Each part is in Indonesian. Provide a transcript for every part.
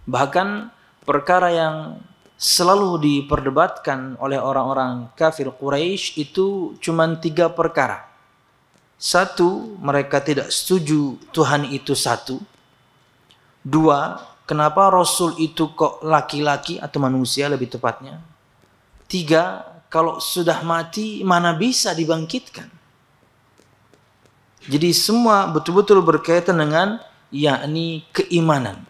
Bahkan perkara yang selalu diperdebatkan oleh orang-orang kafir Quraisy itu cuma 3 perkara. 1, mereka tidak setuju Tuhan itu satu. 2, kenapa Rasul itu kok laki-laki atau manusia lebih tepatnya. 3, kalau sudah mati mana bisa dibangkitkan. Jadi semua betul-betul berkaitan dengan yakni keimanan.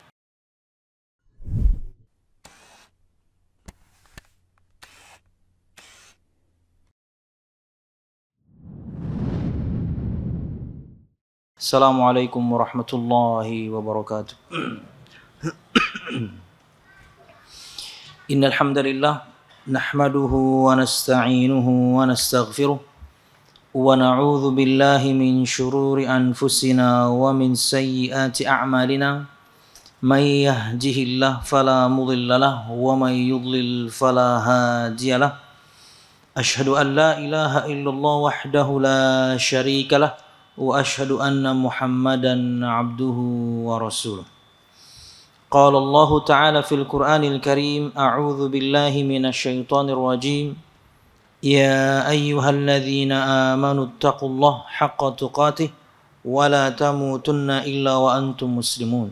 Assalamualaikum warahmatullahi wabarakatuh. Innal hamdalillah nahmaduhu wa nasta'inuhu wa nastaghfiruh wa na'udzu billahi min shururi anfusina wa min sayyiati a'malina. May yahdihillahu fala mudilla lahu wa may yudlil fala hadiya lahu. Ashhadu an la ilaha illallah wahdahu la syarika lahu wa ashhadu anna Muhammadan abduhu wa rasuluh. Qala Allah Ta'ala fil Qur'anil Karim, a'udzu billahi minasy syaithanir rajim. Ya ayyuhalladzina amanu taqullaha haqqa tuqatih wa la tamutunna illa wa antum muslimun.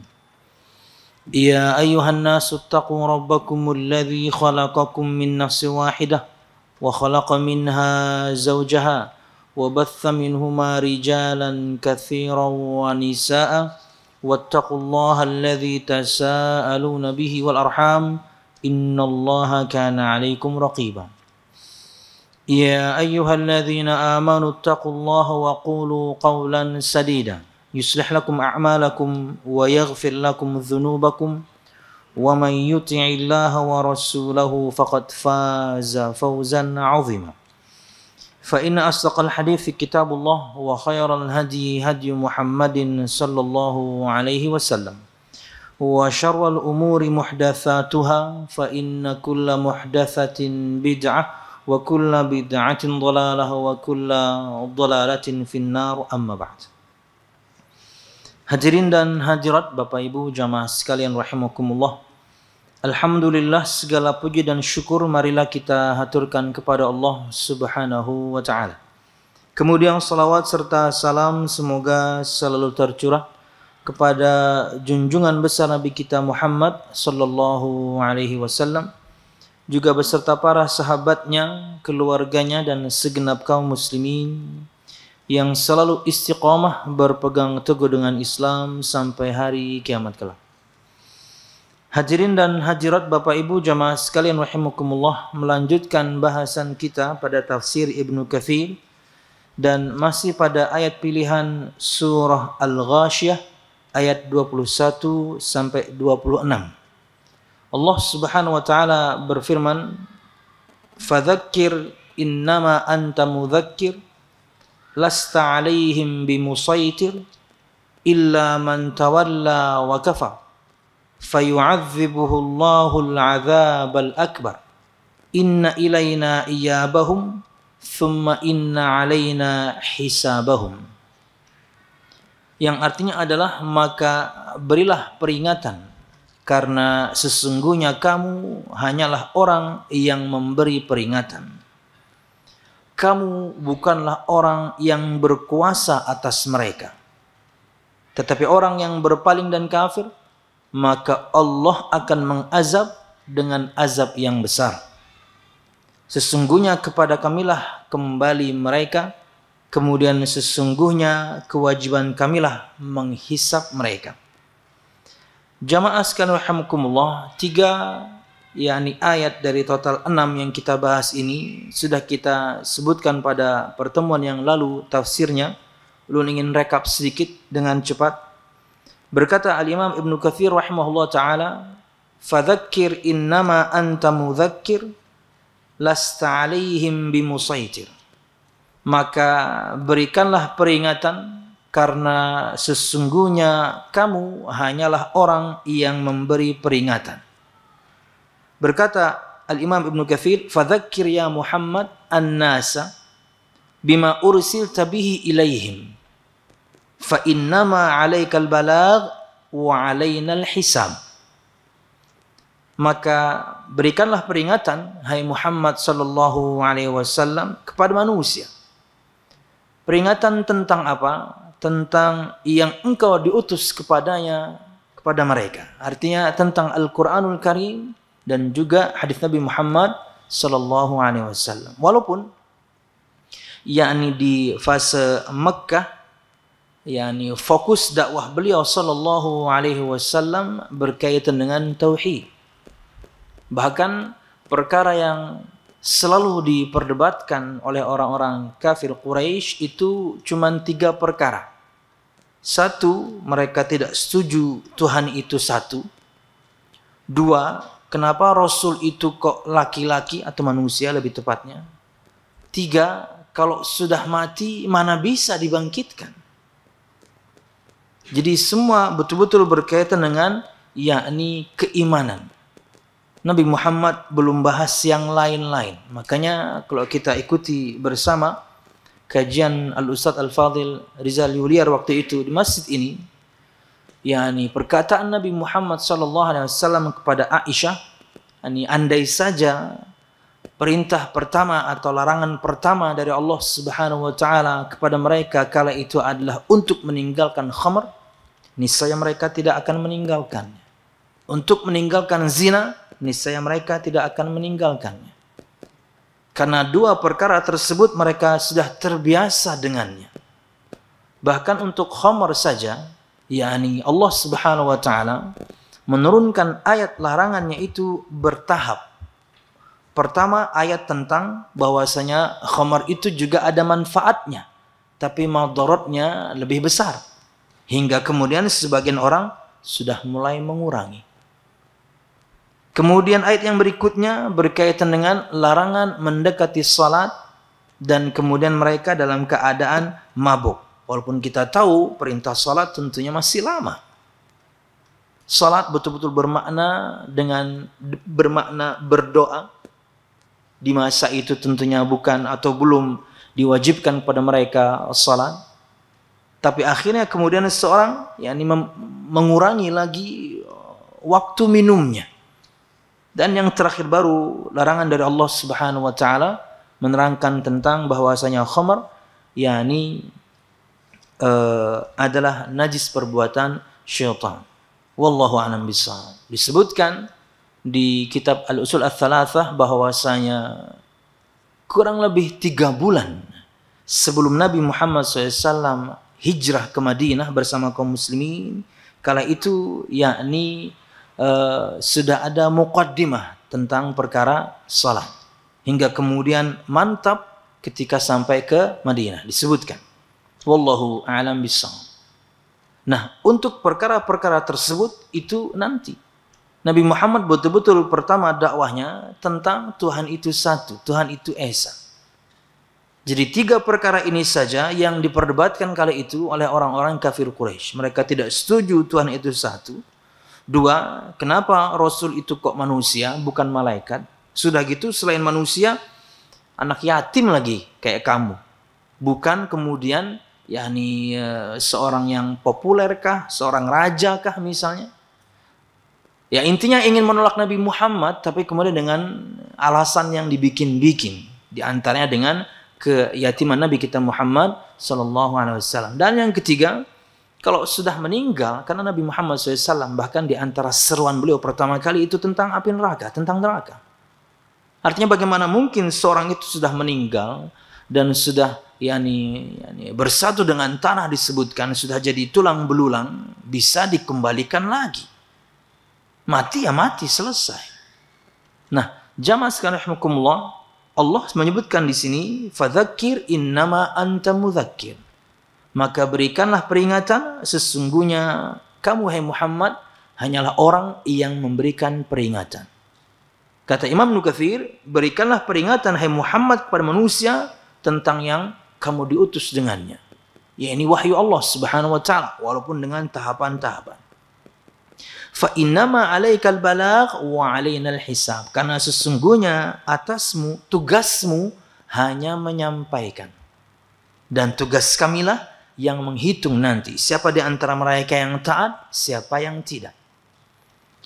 Ya ayyuhan nasu taqu rabbakumul ladzi khalaqakum min nafsin wahidah wa khalaqa minha zawjaha وبث منهما رجالا كثيرا ونساء واتقوا الله الذي تساءلون به والأرحام إن الله كان عليكم رقيبا يا أيها الذين آمنوا اتقوا الله وقولوا قولا سديدا يصلح لكم أعمالكم ويغفر لكم ذنوبكم ومن يطع الله ورسوله فقد فاز فوزا عظيما فإن أصدق الحديث كتاب الله وخير الهدي هدي محمد صلى الله عليه وسلم وشر الأمور محدثاتها فإن كل محدثة بدعة وكل بدعة ضلالة وكل ضلالة في النار أما بعد. Hadirin dan hadirat Bapak Ibu jamaah sekalian rahimakumullah. Alhamdulillah, segala puji dan syukur marilah kita haturkan kepada Allah Subhanahu wa ta'ala. Kemudian salawat serta salam semoga selalu tercurah kepada junjungan besar Nabi kita Muhammad sallallahu alaihi wasallam, juga beserta para sahabatnya, keluarganya dan segenap kaum muslimin yang selalu istiqamah berpegang teguh dengan Islam sampai hari kiamat kelak. Hadirin dan hadirat Bapak Ibu jamaah sekalian rahimakumullah, melanjutkan bahasan kita pada tafsir Ibnu Katsir dan masih pada ayat pilihan surah Al-Ghasyiyah ayat 21 sampai 26. Allah Subhanahu wa taala berfirman, "Fadzakir innama anta mudzakir lasta 'alaihim bimusaitir illa man tawalla wa kafar." فَيُعَذِّبُهُ اللَّهُ الْعَذَابَ الْأَكْبَرَ إِنَّ إِلَيْنَا إِيَابَهُمْ ثُمَّ إِنَّ عَلَيْنَا حِسَابَهُمْ. Yang artinya adalah, maka berilah peringatan karena sesungguhnya kamu hanyalah orang yang memberi peringatan. Kamu bukanlah orang yang berkuasa atas mereka, tetapi orang yang berpaling dan kafir, maka Allah akan mengazab dengan azab yang besar. Sesungguhnya kepada kamilah kembali mereka, kemudian sesungguhnya kewajiban kamilah menghisap mereka. Jamaah sekalian rahimakumullah, 3 yakni ayat dari total 6 yang kita bahas ini sudah kita sebutkan pada pertemuan yang lalu tafsirnya. Ulun ingin rekap sedikit dengan cepat. Berkata Al-Imam Ibnu Katsir rahimahullah ta'ala, "Fadzakir innama anta mudzakir lasta 'alaihim bimusaitir." Maka berikanlah peringatan karena sesungguhnya kamu hanyalah orang yang memberi peringatan. Berkata Al-Imam Ibnu Katsir, "Fadzakir ya Muhammad an-nasa bima ursilta bihi ilaihim. Fa innama 'alaikal balagh wa 'alainal hisab." maka berikanlah peringatan hai Muhammad sallallahu alaihi wasallam kepada manusia. Peringatan tentang apa? Tentang yang engkau diutus kepadanya, kepada mereka. Artinya tentang Al-Quranul Karim dan juga hadis Nabi Muhammad sallallahu alaihi wasallam. Walaupun yakni di fase Mekkah, yakni fokus dakwah beliau sallallahu alaihi wasallam berkaitan dengan tauhid. Bahkan perkara yang selalu diperdebatkan oleh orang-orang kafir Quraisy itu cuma 3 perkara. 1, mereka tidak setuju Tuhan itu satu. 2, kenapa Rasul itu kok laki-laki atau manusia lebih tepatnya. 3, kalau sudah mati mana bisa dibangkitkan. Jadi semua betul-betul berkaitan dengan yakni keimanan. Nabi Muhammad belum bahas yang lain-lain. Makanya kalau kita ikuti bersama kajian Al-Ustadz Al-Fadhil Rizal Yuliar waktu itu di masjid ini, yakni perkataan Nabi Muhammad SAW kepada Aisyah, yakni andai saja perintah pertama atau larangan pertama dari Allah Subhanahu wa taala kepada mereka kala itu adalah untuk meninggalkan khamr, niscaya mereka tidak akan meninggalkannya. Untuk meninggalkan zina, niscaya mereka tidak akan meninggalkannya. Karena 2 perkara tersebut mereka sudah terbiasa dengannya. Bahkan untuk khamr saja, yakni Allah Subhanahu wa taala menurunkan ayat larangannya itu bertahap. Pertama ayat tentang bahwasanya khamr itu juga ada manfaatnya, tapi madaratnya lebih besar. Hingga kemudian sebagian orang sudah mulai mengurangi. Kemudian ayat yang berikutnya berkaitan dengan larangan mendekati salat dan kemudian mereka dalam keadaan mabuk. Walaupun kita tahu perintah salat tentunya masih lama. Salat betul-betul bermakna berdoa. Di masa itu tentunya bukan atau belum diwajibkan kepada mereka salat. Tapi akhirnya kemudian seorang yakni mengurangi lagi waktu minumnya. Dan yang terakhir baru larangan dari Allah Subhanahu wa taala menerangkan tentang bahwasanya khamr yakni adalah najis perbuatan syaitan. Wallahu a'lam bishawab. Disebutkan di kitab Al-Usul Ats-Tsalatsah bahwasanya kurang lebih 3 bulan sebelum Nabi Muhammad SAW hijrah ke Madinah bersama kaum muslimin, kala itu yakni sudah ada muqaddimah tentang perkara salat. Hingga kemudian mantap ketika sampai ke Madinah disebutkan. Wallahu a'lam bishawab. Nah, untuk perkara-perkara tersebut itu nanti Nabi Muhammad betul-betul pertama dakwahnya tentang Tuhan itu satu, Tuhan itu esa. Jadi 3 perkara ini saja yang diperdebatkan kali itu oleh orang-orang kafir Quraisy. Mereka tidak setuju Tuhan itu satu. 2, kenapa Rasul itu kok manusia bukan malaikat? Sudah gitu selain manusia anak yatim lagi kayak kamu. Bukan kemudian yakni seorang yang populer kah, seorang raja kah misalnya. Ya intinya ingin menolak Nabi Muhammad tapi kemudian dengan alasan yang dibikin-bikin. Di antaranya dengan keyatiman Nabi kita Muhammad sallallahu alaihi wasallam. Dan yang ketiga, kalau sudah meninggal, karena Nabi Muhammad SAW bahkan di antara seruan beliau pertama kali itu tentang api neraka, tentang neraka. Artinya bagaimana mungkin seorang itu sudah meninggal dan sudah yakni bersatu dengan tanah disebutkan, sudah jadi tulang belulang, bisa dikembalikan lagi. Mati ya mati, selesai. Nah, jamaah sekalian rahimakumullah, Allah menyebutkan di sini, fadzakir innama anta mudzakir. Maka berikanlah peringatan, sesungguhnya kamu hai Muhammad hanyalah orang yang memberikan peringatan. Kata Imam Ibnu Katsir, berikanlah peringatan hai Muhammad kepada manusia tentang yang kamu diutus dengannya. Ya ini wahyu Allah Subhanahu wa taala walaupun dengan tahapan-tahapan. Fa innama 'alaikal balagh wa 'alainal hisab. Karena sesungguhnya atasmu, tugasmu hanya menyampaikan. Dan tugas kamilah yang menghitung nanti siapa di antara mereka yang taat, siapa yang tidak.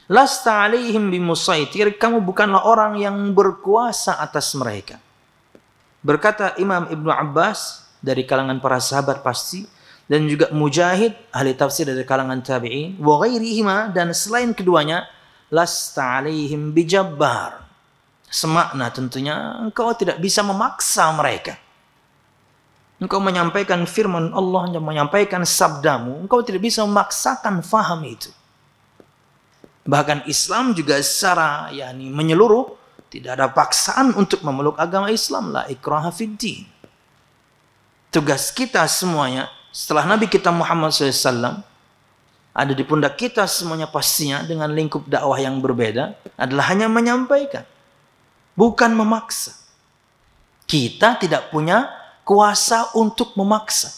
Lasta alaihim bimusaitir, kamu bukanlah orang yang berkuasa atas mereka. Berkata Imam Ibnu Abbas dari kalangan para sahabat pasti, dan juga Mujahid ahli tafsir dari kalangan tabi'in, wa ghairihima, dan selain keduanya, lasta alaihim bijabbar. Semakna tentunya engkau tidak bisa memaksa mereka. Engkau menyampaikan firman Allah, menyampaikan sabdamu, engkau tidak bisa memaksakan faham itu. Bahkan Islam juga secara menyeluruh, tidak ada paksaan untuk memeluk agama Islam. La ikraha fid din. Tugas kita semuanya, setelah Nabi kita Muhammad SAW, ada di pundak kita semuanya pastinya dengan lingkup dakwah yang berbeda, adalah hanya menyampaikan, bukan memaksa. Kita tidak punya kuasa untuk memaksa.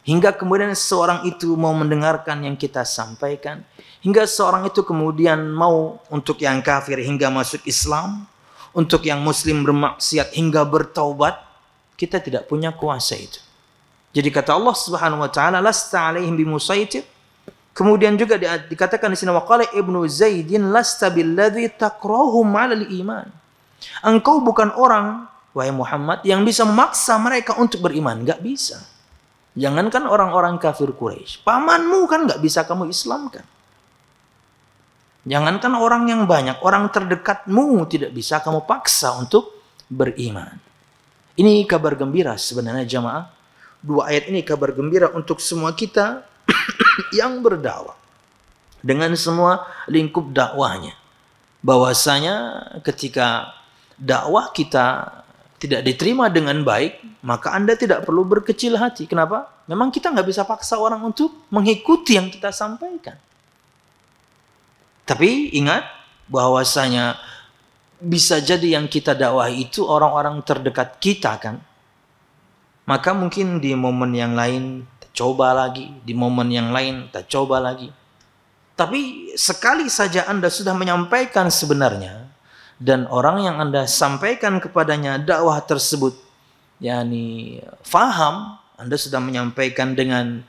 Hingga kemudian seorang itu mau mendengarkan yang kita sampaikan. Hingga seorang itu kemudian mau untuk yang kafir hingga masuk Islam. Untuk yang muslim bermaksiat hingga bertaubat. Kita tidak punya kuasa itu. Jadi kata Allah Subhanahu wa taala, lasta alaihim bimusaitir. Kemudian juga dikatakan di sini, waqala Ibnu Zaidin lasta billadzi takrahum 'alal iman. Engkau bukan orang, wahai Muhammad, yang bisa memaksa mereka untuk beriman. Enggak bisa. Jangankan orang-orang kafir Quraisy, pamanmu kan enggak bisa kamu Islamkan. Jangankan orang yang banyak, orang terdekatmu tidak bisa kamu paksa untuk beriman. Ini kabar gembira sebenarnya jamaah. Dua ayat ini kabar gembira untuk semua kita yang berdakwah. Dengan semua lingkup dakwahnya. Bahwasanya ketika dakwah kita tidak diterima dengan baik, maka Anda tidak perlu berkecil hati. Kenapa? Memang kita nggak bisa paksa orang untuk mengikuti yang kita sampaikan. Tapi ingat bahwasanya bisa jadi yang kita dakwahi itu orang-orang terdekat kita kan. Maka mungkin di momen yang lain kita coba lagi, di momen yang lain kita coba lagi. Tapi sekali saja Anda sudah menyampaikan sebenarnya, dan orang yang Anda sampaikan kepadanya dakwah tersebut faham, Anda sudah menyampaikan dengan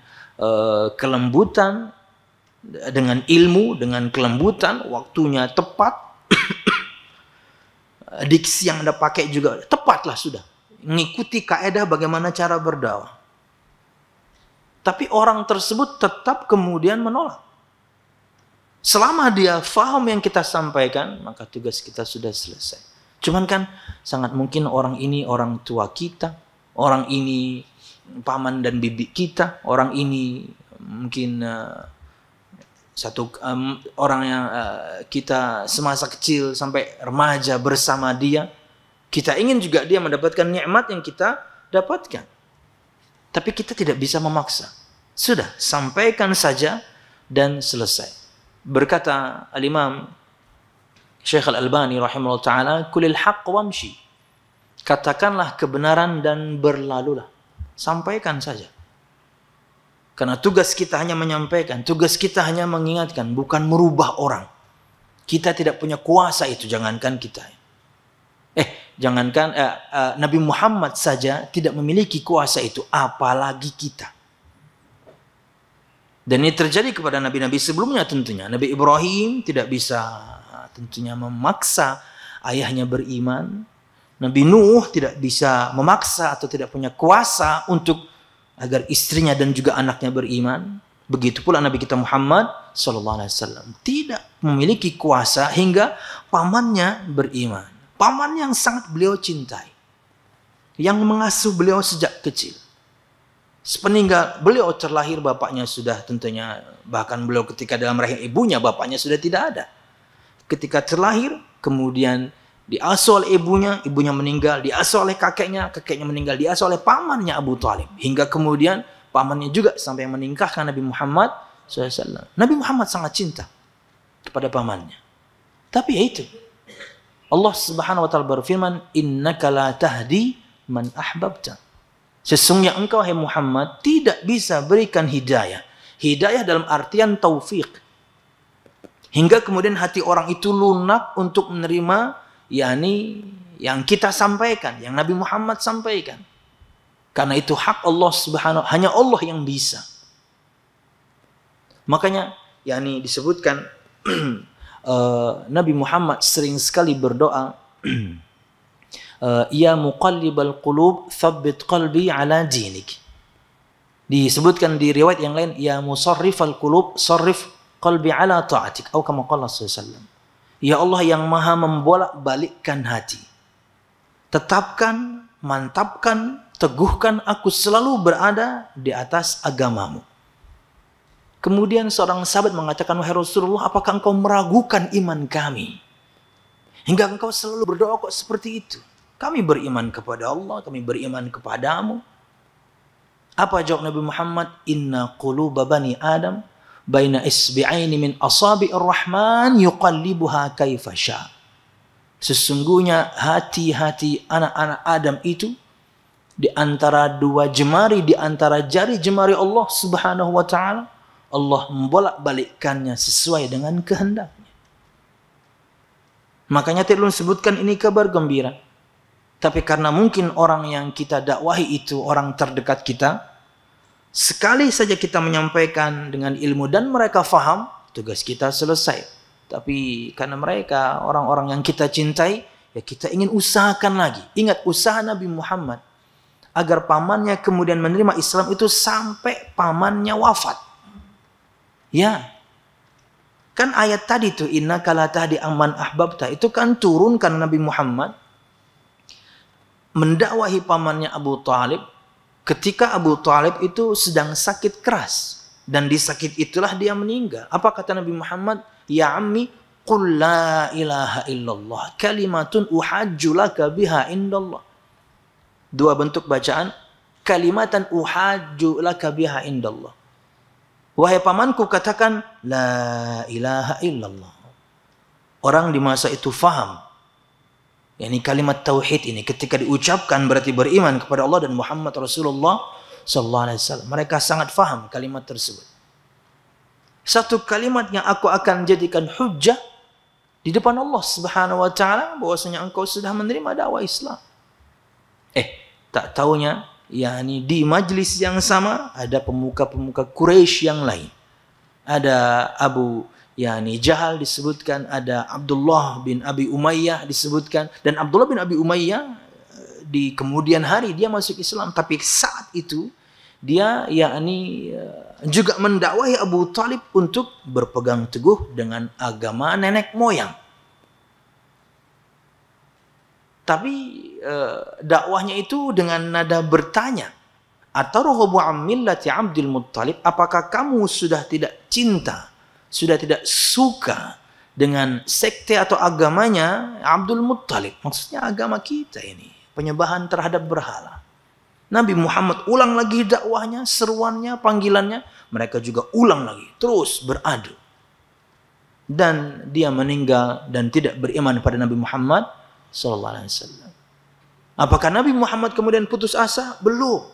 kelembutan, dengan ilmu, dengan kelembutan, waktunya tepat, diksi yang Anda pakai juga tepatlah sudah, mengikuti kaidah bagaimana cara berdakwah. Tapi orang tersebut tetap kemudian menolak. Selama dia faham yang kita sampaikan, maka tugas kita sudah selesai. Cuman kan sangat mungkin orang ini orang tua kita, orang ini paman dan bibi kita, orang ini mungkin orang yang kita semasa kecil sampai remaja bersama dia. Kita ingin juga dia mendapatkan nikmat yang kita dapatkan. Tapi kita tidak bisa memaksa. Sudah, sampaikan saja dan selesai. Berkata Al-Imam Syekh Al-Albani rahimahullah ta'ala, kulil haqq wamshi. Katakanlah kebenaran dan berlalulah. Sampaikan saja. Karena tugas kita hanya menyampaikan, tugas kita hanya mengingatkan, bukan merubah orang. Kita tidak punya kuasa itu, jangankan kita. Nabi Muhammad saja tidak memiliki kuasa itu, apalagi kita. Dan ini terjadi kepada nabi-nabi sebelumnya tentunya. Nabi Ibrahim tidak bisa tentunya memaksa ayahnya beriman. Nabi Nuh tidak bisa memaksa atau tidak punya kuasa untuk agar istrinya dan juga anaknya beriman. Begitu pula Nabi kita Muhammad SAW tidak memiliki kuasa hingga pamannya beriman. Paman yang sangat beliau cintai, yang mengasuh beliau sejak kecil. Sepeninggal beliau terlahir, bapaknya sudah tentunya, bahkan beliau ketika dalam rahim ibunya, bapaknya sudah tidak ada. Ketika terlahir, kemudian diasuh oleh ibunya, ibunya meninggal, diasuh oleh kakeknya, kakeknya meninggal, diasuh oleh pamannya Abu Thalib. Hingga kemudian pamannya juga sampai menikahkan Nabi Muhammad SAW. Nabi Muhammad sangat cinta kepada pamannya. Tapi ya itu, Allah Subhanahu wa taala berfirman, innaka la tahdi man ahbabta. Sesungguhnya engkau, hai Muhammad, tidak bisa berikan hidayah. Hidayah dalam artian taufik. Hingga kemudian hati orang itu lunak untuk menerima yang kita sampaikan, yang Nabi Muhammad sampaikan. Karena itu hak Allah Subhanahu, hanya Allah yang bisa. Makanya disebutkan Nabi Muhammad sering sekali berdoa, ya muqallibal qulub tsabbit qalbi ala dinik. Disebutkan di riwayat yang lain, ya musarrifal qulub sarrif qalbi ala ta'atik, atau kama qala sallallahu alaihi wasallam. Ya Allah yang maha membolak-balikkan hati, tetapkan, mantapkan, teguhkan aku selalu berada di atas agamamu. Kemudian seorang sahabat mengatakan, wahai Rasulullah, apakah engkau meragukan iman kami? Hingga engkau selalu berdoa kok seperti itu. Kami beriman kepada Allah, kami beriman kepadamu. Apa jawab Nabi Muhammad? Inna quluba bani Adam baina isbi'aini min asabi'ir rahman yuqallibuha kaifa sya. Sesungguhnya hati-hati anak-anak Adam itu di antara dua jemari, di antara jari jemari Allah Subhanahu wa taala, Allah membolak-balikkannya sesuai dengan kehendaknya. Makanya tidak disebutkan ini kabar gembira. Tapi karena mungkin orang yang kita dakwahi itu orang terdekat kita, sekali saja kita menyampaikan dengan ilmu dan mereka faham, tugas kita selesai. Tapi karena mereka orang-orang yang kita cintai, ya kita ingin usahakan lagi. Ingat usaha Nabi Muhammad agar pamannya kemudian menerima Islam itu sampai pamannya wafat. Ya, kan ayat tadi tuh innaka la tahdi amman ahbabta itu kan turun karena Nabi Muhammad mendakwahi pamannya Abu Thalib ketika Abu Thalib itu sedang sakit keras dan di sakit itulah dia meninggal. Apa kata Nabi Muhammad? Ya ammi qul la ilaha illallah kalimatun uhajju laka biha indallah. Dua bentuk bacaan, kalimatan uhajju laka biha indallah. Wahai pamanku, katakan la ilaha illallah. Orang di masa itu faham. Yani kalimat tauhid ini ketika diucapkan berarti beriman kepada Allah dan Muhammad Rasulullah sallallahu alaihi wasallam. Mereka sangat faham kalimat tersebut. Satu kalimat yang aku akan jadikan hujjah di depan Allah Subhanahu wa taala bahwasanya engkau sudah menerima dakwah Islam. Tak taunya yakni di majlis yang sama ada pemuka-pemuka Quraisy yang lain. Ada Abu Jahal disebutkan, ada Abdullah bin Abi Umayyah disebutkan, dan Abdullah bin Abi Umayyah di kemudian hari dia masuk Islam, tapi saat itu dia juga mendakwahi Abu Thalib untuk berpegang teguh dengan agama nenek moyang. Tapi dakwahnya itu dengan nada bertanya, atarghabu an millati Abdul Muttalib, apakah kamu sudah tidak cinta, sudah tidak suka dengan sekte atau agamanya Abdul Muttalib? Maksudnya agama kita ini, penyembahan terhadap berhala. Nabi Muhammad ulang lagi dakwahnya, seruannya, panggilannya, mereka juga ulang lagi, terus beradu. Dan dia meninggal dan tidak beriman pada Nabi Muhammad sallallahu alaihi wasallam. Apakah Nabi Muhammad kemudian putus asa? Belum.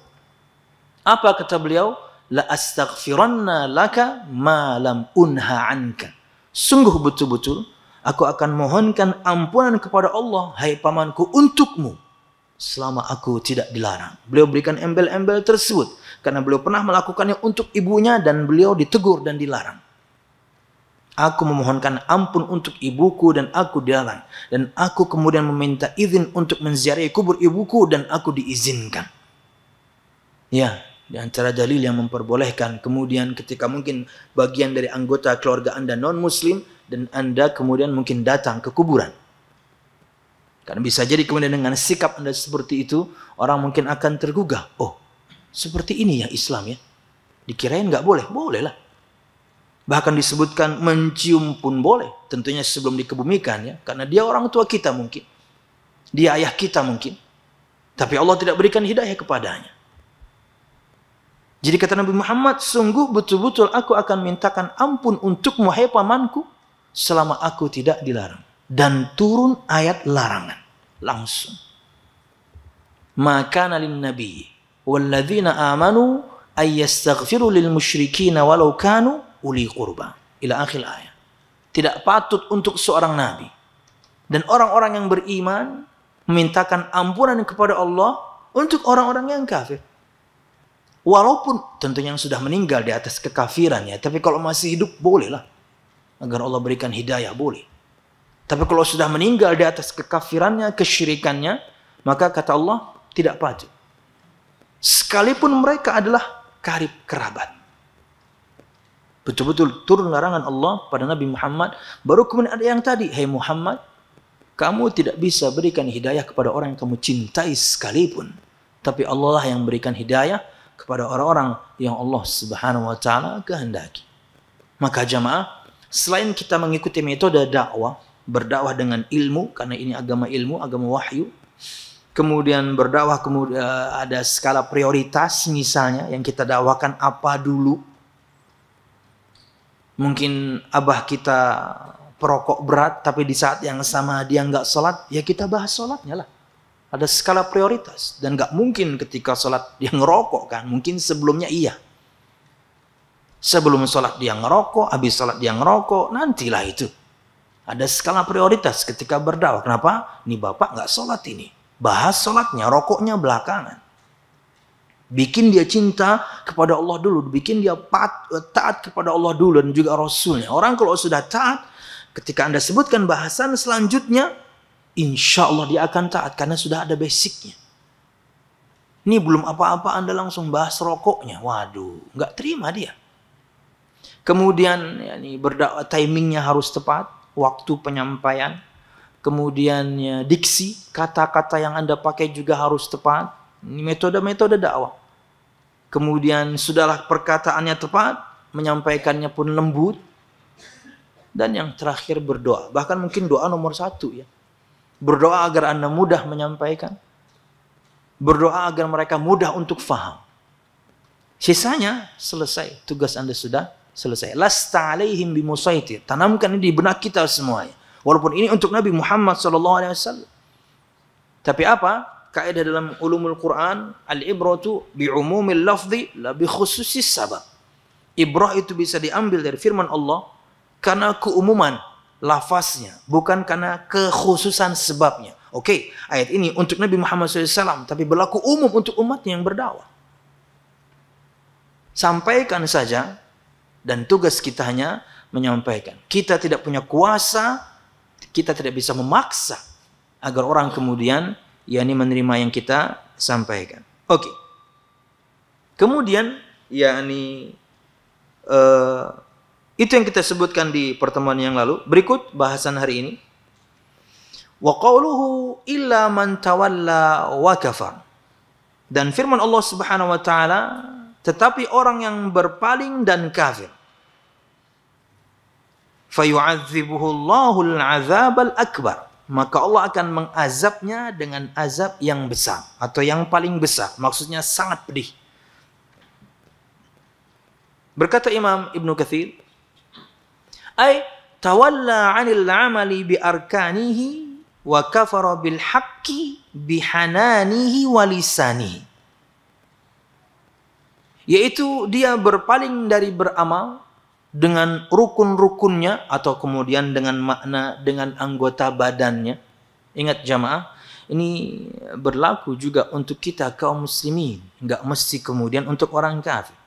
Apa kata beliau? La astaghfiranna laka ma lam unha anka. Sungguh betul-betul aku akan mohonkan ampunan kepada Allah, hai pamanku, untukmu selama aku tidak dilarang. Beliau berikan embel-embel tersebut karena beliau pernah melakukannya untuk ibunya dan beliau ditegur dan dilarang. Aku memohonkan ampun untuk ibuku dan aku dilarang. Dan aku kemudian meminta izin untuk menziarahi kubur ibuku dan aku diizinkan. Ya, di antara dalil yang memperbolehkan. Kemudian ketika mungkin bagian dari anggota keluarga Anda non-muslim dan Anda kemudian mungkin datang ke kuburan. Karena bisa jadi kemudian dengan sikap Anda seperti itu, orang mungkin akan tergugah. Oh, seperti ini ya Islam ya. Dikirain nggak boleh? Boleh lah. Bahkan disebutkan mencium pun boleh. Tentunya sebelum dikebumikan ya. Karena dia orang tua kita mungkin. Dia ayah kita mungkin. Tapi Allah tidak berikan hidayah kepadanya. Jadi kata Nabi Muhammad, sungguh betul-betul aku akan mintakan ampun untukmu, hai pamanku, selama aku tidak dilarang. Dan turun ayat larangan. Langsung. Maka nalin nabi walladzina amanu ayyastaghfiru lil musyrikina walau kanu uli qurba ila akhir ayat. Tidak patut untuk seorang nabi dan orang-orang yang beriman memintakan ampunan kepada Allah untuk orang-orang yang kafir. Walaupun tentunya yang sudah meninggal di atas kekafirannya, tapi kalau masih hidup bolehlah. Agar Allah berikan hidayah boleh. Tapi kalau sudah meninggal di atas kekafirannya, kesyirikannya, maka kata Allah tidak patut. Sekalipun mereka adalah karib kerabat. Betul-betul turun larangan Allah pada Nabi Muhammad. Baru kemudian ada yang tadi, hai Muhammad, kamu tidak bisa berikan hidayah kepada orang yang kamu cintai sekalipun. Tapi Allah lah yang berikan hidayah kepada orang-orang yang Allah Subhanahu wa Ta'ala kehendaki. Maka jamaah, selain kita mengikuti metode dakwah, berdakwah dengan ilmu, karena ini agama ilmu, agama wahyu. Kemudian berdakwah, kemudian ada skala prioritas misalnya, yang kita dakwakan apa dulu. Mungkin abah kita perokok berat, tapi di saat yang sama dia nggak sholat, ya kita bahas sholatnya lah. Ada skala prioritas. Dan nggak mungkin ketika sholat dia ngerokok kan, mungkin sebelumnya iya. Sebelum sholat dia ngerokok, habis sholat dia ngerokok, nantilah itu. Ada skala prioritas ketika berdakwah. Kenapa? Ini bapak nggak sholat ini. Bahas sholatnya, rokoknya belakangan. Bikin dia cinta kepada Allah dulu. Bikin dia taat kepada Allah dulu dan juga Rasulnya. Orang kalau sudah taat, ketika Anda sebutkan bahasan selanjutnya, insya Allah dia akan taat karena sudah ada basicnya. Ini belum apa-apa Anda langsung bahas rokoknya. Waduh, nggak terima dia. Kemudian ya, berdakwah timingnya harus tepat. Waktu penyampaian, kemudian ya, diksi, kata-kata yang Anda pakai juga harus tepat. Ini metode-metode dakwah. Kemudian sudahlah perkataannya tepat, menyampaikannya pun lembut. Dan yang terakhir berdoa. Bahkan mungkin doa nomor 1 ya. Berdoa agar Anda mudah menyampaikan. Berdoa agar mereka mudah untuk faham. Sisanya selesai. Tugas Anda sudah selesai. Lasta alaihim bimusaitir. Tanamkan ini di benak kita semuanya. Walaupun ini untuk Nabi Muhammad SAW. Tapi apa? Kaidah dalam ulumul Quran, al-ibratu bi'umumil lafzi la bi khususis sabab. Ibrah itu bisa diambil dari firman Allah karena keumuman lafaznya, bukan karena kekhususan sebabnya. Oke, ayat ini untuk Nabi Muhammad SAW, tapi berlaku umum untuk umatnya yang berdakwah. Sampaikan saja. Dan tugas kita hanya menyampaikan. Kita tidak punya kuasa, kita tidak bisa memaksa agar orang kemudian yakni menerima yang kita sampaikan. Oke. Kemudian yakni itu yang kita sebutkan di pertemuan yang lalu. Berikut bahasan hari ini. Wa qauluhu illa man tawalla wa kafar. Dan firman Allah Subhanahu wa taala, tetapi orang yang berpaling dan kafir, fayu'adzibuhu Allahul 'adzabal akbar, maka Allah akan mengazabnya dengan azab yang besar atau yang paling besar, maksudnya sangat pedih. Berkata Imam Ibnu Katsir, ay tawalla 'anil 'amali bi arkanihi wa kafara bil haqqi bi hananihi wa lisanihi. Yaitu dia berpaling dari beramal dengan rukun-rukunnya atau kemudian dengan makna dengan anggota badannya. Ingat jamaah, ini berlaku juga untuk kita kaum muslimin, enggak mesti kemudian untuk orang kafir.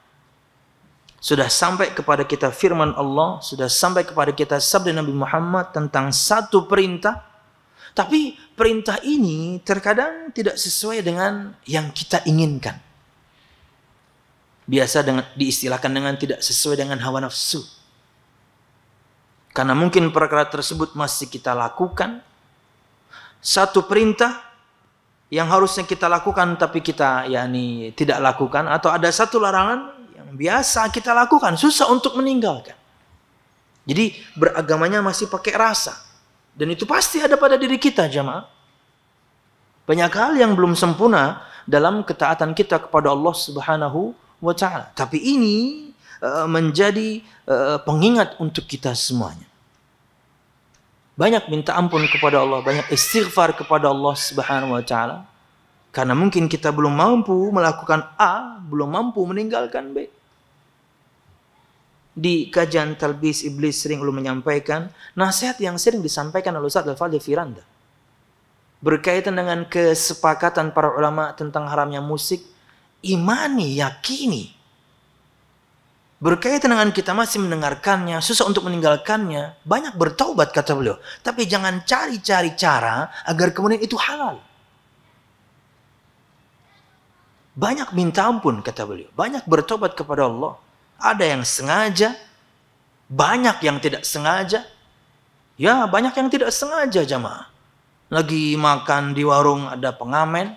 Sudah sampai kepada kita firman Allah, sudah sampai kepada kita sabda Nabi Muhammad tentang satu perintah, tapi perintah ini terkadang tidak sesuai dengan yang kita inginkan. Biasa diistilahkan dengan tidak sesuai dengan hawa nafsu. Karena mungkin perkara tersebut masih kita lakukan. Satu perintah yang harusnya kita lakukan tapi kita yakni tidak lakukan, atau ada satu larangan yang biasa kita lakukan, susah untuk meninggalkan. Jadi beragamanya masih pakai rasa. Dan itu pasti ada pada diri kita jamaah. Banyak hal yang belum sempurna dalam ketaatan kita kepada Allah Subhanahu wa ta'ala. Tapi ini menjadi pengingat untuk kita semuanya. Banyak minta ampun kepada Allah, banyak istighfar kepada Allah Subhanahu wa ta'ala. Karena mungkin kita belum mampu melakukan A, belum mampu meninggalkan B. Di kajian Talbis Iblis sering ulun menyampaikan nasihat yang sering disampaikan oleh Ustaz Al-Fadhil Firanda berkaitan dengan kesepakatan para ulama tentang haramnya musik. Imani, yakini Berkaitan dengan kita masih mendengarkannya, susah untuk meninggalkannya, banyak bertaubat kata beliau. Tapi jangan cari-cari cara agar kemudian itu halal. Banyak minta ampun kata beliau, banyak bertobat kepada Allah. Ada yang sengaja, banyak yang tidak sengaja. Ya, banyak yang tidak sengaja jamaah. Lagi makan di warung ada pengamen,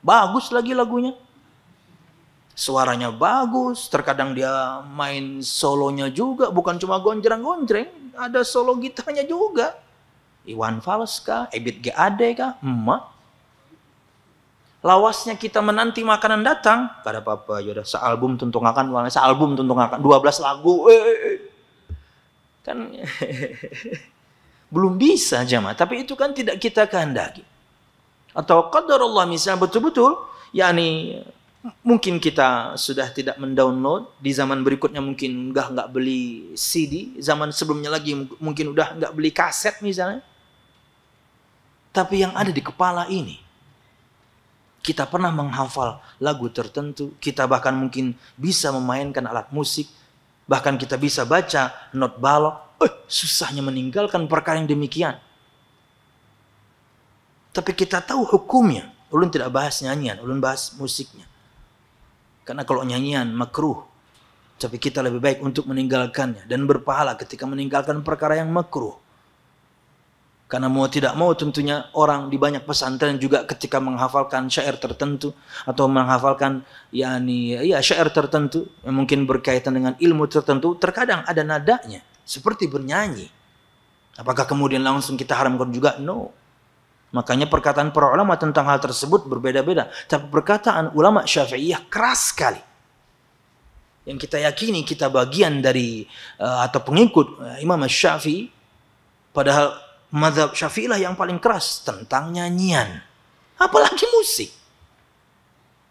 bagus lagi lagunya. Suaranya bagus, terkadang dia main solonya juga, bukan cuma gonjreng-gonjreng, ada solo gitarnya juga. Iwan Fals kah, Ebit GAD kah, emak. Lawasnya kita menanti makanan datang, kada apa-apa, yaudah sealbum tuntungakan, 12 lagu, kan belum bisa jamaah, tapi itu kan tidak kita kehendaki. Atau qadarullah misalnya betul-betul, yakni mungkin kita sudah tidak mendownload, di zaman berikutnya mungkin nggak beli CD, zaman sebelumnya lagi mungkin udah nggak beli kaset misalnya. Tapi yang ada di kepala ini, kita pernah menghafal lagu tertentu, kita bahkan mungkin bisa memainkan alat musik, bahkan kita bisa baca not balok. Susahnya meninggalkan perkara yang demikian. Tapi kita tahu hukumnya. Ulun tidak bahas nyanyian, ulun bahas musiknya. Karena kalau nyanyian makruh, tapi kita lebih baik untuk meninggalkannya dan berpahala ketika meninggalkan perkara yang makruh. Karena mau tidak mau tentunya orang di banyak pesantren juga ketika menghafalkan syair tertentu atau menghafalkan syair tertentu yang mungkin berkaitan dengan ilmu tertentu, terkadang ada nadanya seperti bernyanyi. Apakah kemudian langsung kita haramkan juga? No. Makanya perkataan para ulama tentang hal tersebut berbeda-beda. Tapi perkataan ulama Syafi'iyah keras sekali. Yang kita yakini kita bagian dari atau pengikut Imam Syafi'i. Padahal mazhab Syafi'i lah yang paling keras tentang nyanyian. Apalagi musik.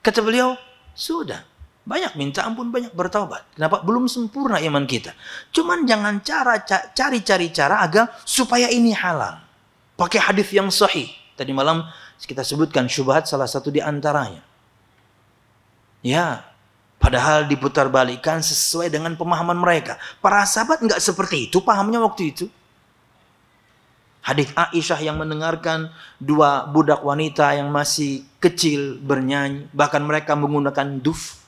Kata beliau, sudah. Banyak minta ampun, banyak bertaubat. Kenapa? Belum sempurna iman kita. Cuman jangan cari-cari cara agar supaya ini halal. Pakai hadis yang sahih. Tadi malam kita sebutkan syubhat salah satu di antaranya. Ya, padahal diputar balikan sesuai dengan pemahaman mereka. Para sahabat enggak seperti itu pahamnya waktu itu. Hadis Aisyah yang mendengarkan dua budak wanita yang masih kecil bernyanyi, bahkan mereka menggunakan duf.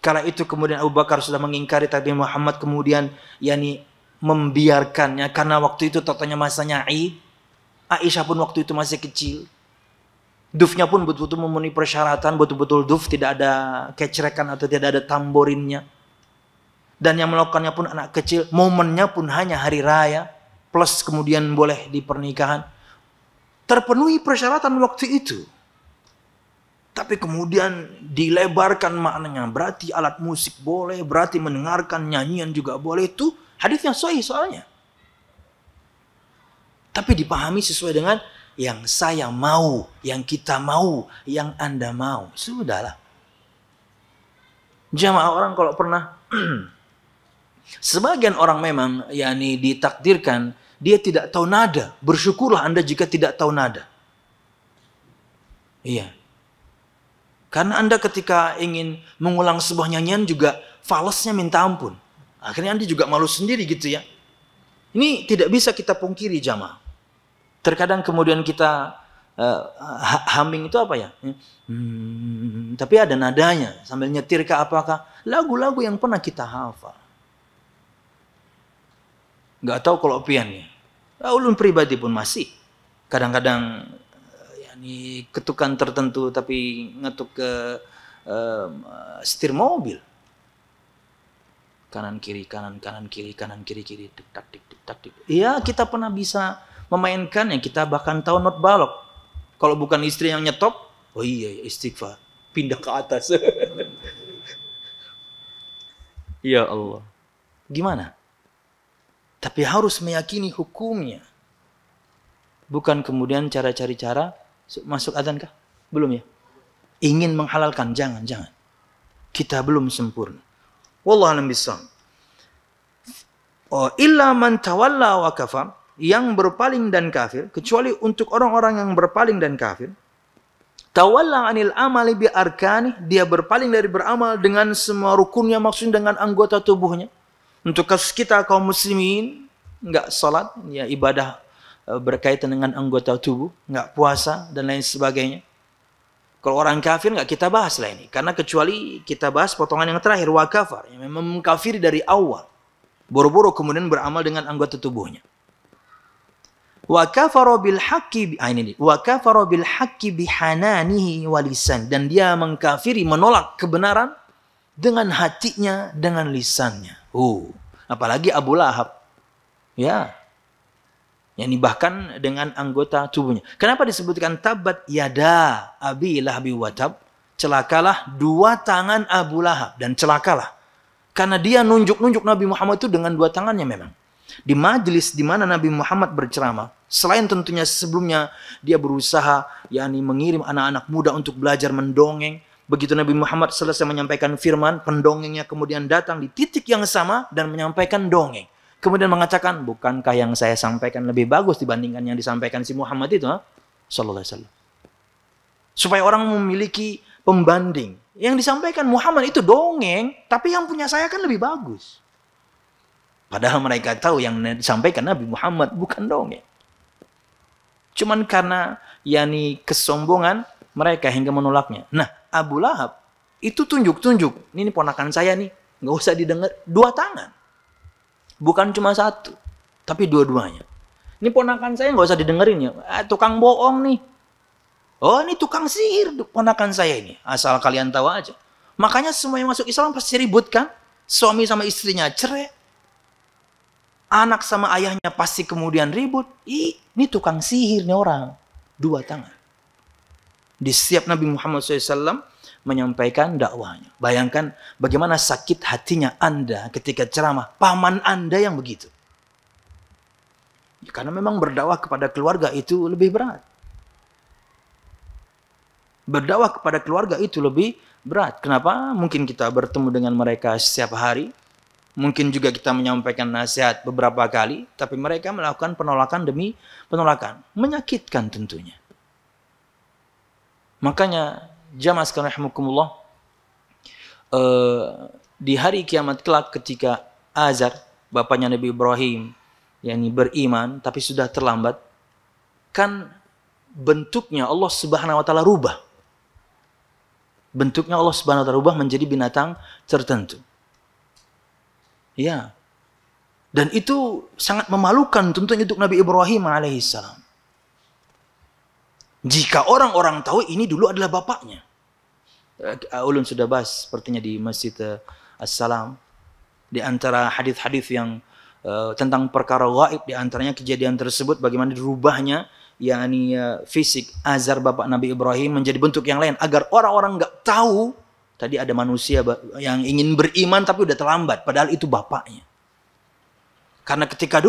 Kala itu kemudian Abu Bakar sudah mengingkari, tapi Muhammad kemudian membiarkannya karena waktu itu tatanya masanya Aid. Aisyah pun waktu itu masih kecil. Dufnya pun betul-betul memenuhi persyaratan, betul-betul duf, tidak ada kecrekan atau tidak ada tamborinnya. Dan yang melakukannya pun anak kecil, momennya pun hanya hari raya, plus kemudian boleh di pernikahan. Terpenuhi persyaratan waktu itu. Tapi kemudian dilebarkan maknanya, berarti alat musik boleh, berarti mendengarkan nyanyian juga boleh. Itu hadisnya sahih soalnya. Tapi dipahami sesuai dengan yang saya mau, yang kita mau, yang Anda mau. Sudahlah. Jamaah orang kalau pernah sebagian orang memang ditakdirkan dia tidak tahu nada. Bersyukurlah Anda jika tidak tahu nada. Iya. Karena Anda ketika ingin mengulang sebuah nyanyian juga falesnya minta ampun. Akhirnya Anda juga malu sendiri gitu ya. Ini tidak bisa kita pungkiri jamaah. Terkadang kemudian kita humming itu apa ya? Tapi ada nadanya. Sambil nyetir ke apakah? Lagu-lagu yang pernah kita hafal. Nggak tahu kalau piannya. Ulun pribadi pun masih. Kadang-kadang ketukan tertentu tapi ngetuk ke setir mobil. Kanan kiri, kanan kiri, kanan kiri, tik tak tik tak tik. Iya, kita pernah bisa memainkannya, kita bahkan tahu not balok. Kalau bukan istri yang nyetop, oh iya istighfar, pindah ke atas. Ya Allah. Gimana? Tapi harus meyakini hukumnya. Bukan kemudian cari cara masuk adzan kah? Belum ya? Ingin menghalalkan, jangan. Kita belum sempurna. Wallahu a'lam bishawab. Illa man tawalla wa kafar, yang berpaling dan kafir, kecuali untuk orang-orang yang berpaling dan kafir. Tawalla anil amali bi arkani, dia berpaling dari beramal dengan semua rukunnya, maksudnya dengan anggota tubuhnya. Untuk kasus kita kaum muslimin, enggak salat, ya ibadah berkaitan dengan anggota tubuh, enggak puasa dan lain sebagainya. Kalau orang kafir enggak kita bahas lah ini, karena kecuali kita bahas potongan yang terakhir, wa kafar, yang memang mengkafiri dari awal. Boro-boro kemudian beramal dengan anggota tubuhnya. Wa kafara bil haqqi, ini wa kafara bil haqqi bihananihi walisan, dan dia mengkafiri, menolak kebenaran dengan hatinya, dengan lisannya. Apalagi Abu Lahab. Ya. Yani bahkan dengan anggota tubuhnya. Kenapa disebutkan tabat yada abi lahabi wa tab? Celakalah dua tangan Abu Lahab, dan celakalah karena dia nunjuk-nunjuk Nabi Muhammad itu dengan dua tangannya memang. Di majelis di mana Nabi Muhammad berceramah, selain tentunya sebelumnya dia berusaha yakni mengirim anak-anak muda untuk belajar mendongeng. Begitu Nabi Muhammad selesai menyampaikan firman, pendongengnya kemudian datang di titik yang sama dan menyampaikan dongeng. Kemudian mengatakan, bukankah yang saya sampaikan lebih bagus dibandingkan yang disampaikan si Muhammad itu? Sallallahu alaihi wasallam. Supaya orang memiliki pembanding. Yang disampaikan Muhammad itu dongeng, tapi yang punya saya kan lebih bagus. Padahal mereka tahu yang disampaikan Nabi Muhammad bukan dongeng. Cuman karena yakni kesombongan mereka hingga menolaknya. Nah, Abu Lahab itu tunjuk-tunjuk, ini ponakan saya nih, nggak usah didengar, dua tangan. Bukan cuma satu, tapi dua-duanya. Ini ponakan saya nggak usah didengerin ya, tukang bohong nih. Oh, ini tukang sihir ponakan saya ini. Asal kalian tahu aja. Makanya semua yang masuk Islam pasti ribut kan? Suami sama istrinya cerai. Anak sama ayahnya pasti kemudian ribut. Ini tukang sihir nih orang. Dua tangan. Di setiap Nabi Muhammad SAW menyampaikan dakwahnya. Bayangkan bagaimana sakit hatinya Anda ketika ceramah. Paman Anda yang begitu. Karena memang berdakwah kepada keluarga itu lebih berat. Berdakwah kepada keluarga itu lebih berat. Kenapa? Mungkin kita bertemu dengan mereka setiap hari. Mungkin juga kita menyampaikan nasihat beberapa kali, tapi mereka melakukan penolakan demi penolakan. Menyakitkan tentunya. Makanya, jamaah sekalian rahimakumullah, di hari kiamat kelak ketika Azar, bapaknya Nabi Ibrahim, yakni beriman, tapi sudah terlambat, kan bentuknya Allah Subhanahu wa Ta'ala rubah. Bentuknya Allah Subhanahu wa Ta'ala rubah menjadi binatang tertentu. Ya. Dan itu sangat memalukan tentunya untuk Nabi Ibrahim alaihissalam. Jika orang-orang tahu ini dulu adalah bapaknya. Ulun sudah bahas sepertinya di Masjid As-Salam. Di antara hadis-hadis yang tentang perkara gaib, di antaranya kejadian tersebut bagaimana dirubahnya yakni fisik Azar bapak Nabi Ibrahim menjadi bentuk yang lain agar orang-orang enggak tahu tadi ada manusia yang ingin beriman tapi udah terlambat, padahal itu bapaknya. Karena ketika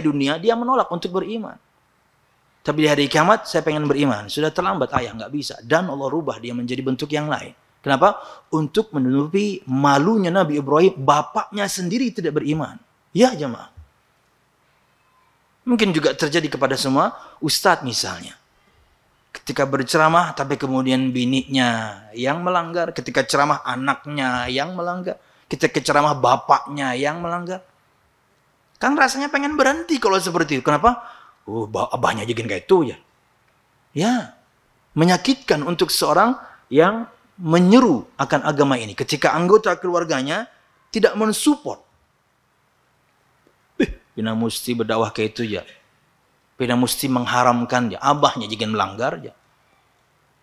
dunia dia menolak untuk beriman. Tapi di hari kiamat saya pengen beriman, sudah terlambat ayah, nggak bisa. Dan Allah rubah dia menjadi bentuk yang lain. Kenapa? Untuk menutupi malunya Nabi Ibrahim, bapaknya sendiri tidak beriman. Ya jemaah. Mungkin juga terjadi kepada semua ustadz misalnya. Ketika berceramah, tapi kemudian bininya yang melanggar. Ketika ceramah anaknya yang melanggar. Ketika ceramah bapaknya yang melanggar. Kan rasanya pengen berhenti kalau seperti itu. Kenapa? Oh, abahnya jadi kayak itu ya. Ya, menyakitkan untuk seorang yang menyeru akan agama ini. Ketika anggota keluarganya tidak mensupport. Bina mesti berdakwah kayak itu ya. Bina mesti mengharamkan ya. Abahnya jangan melanggar ya.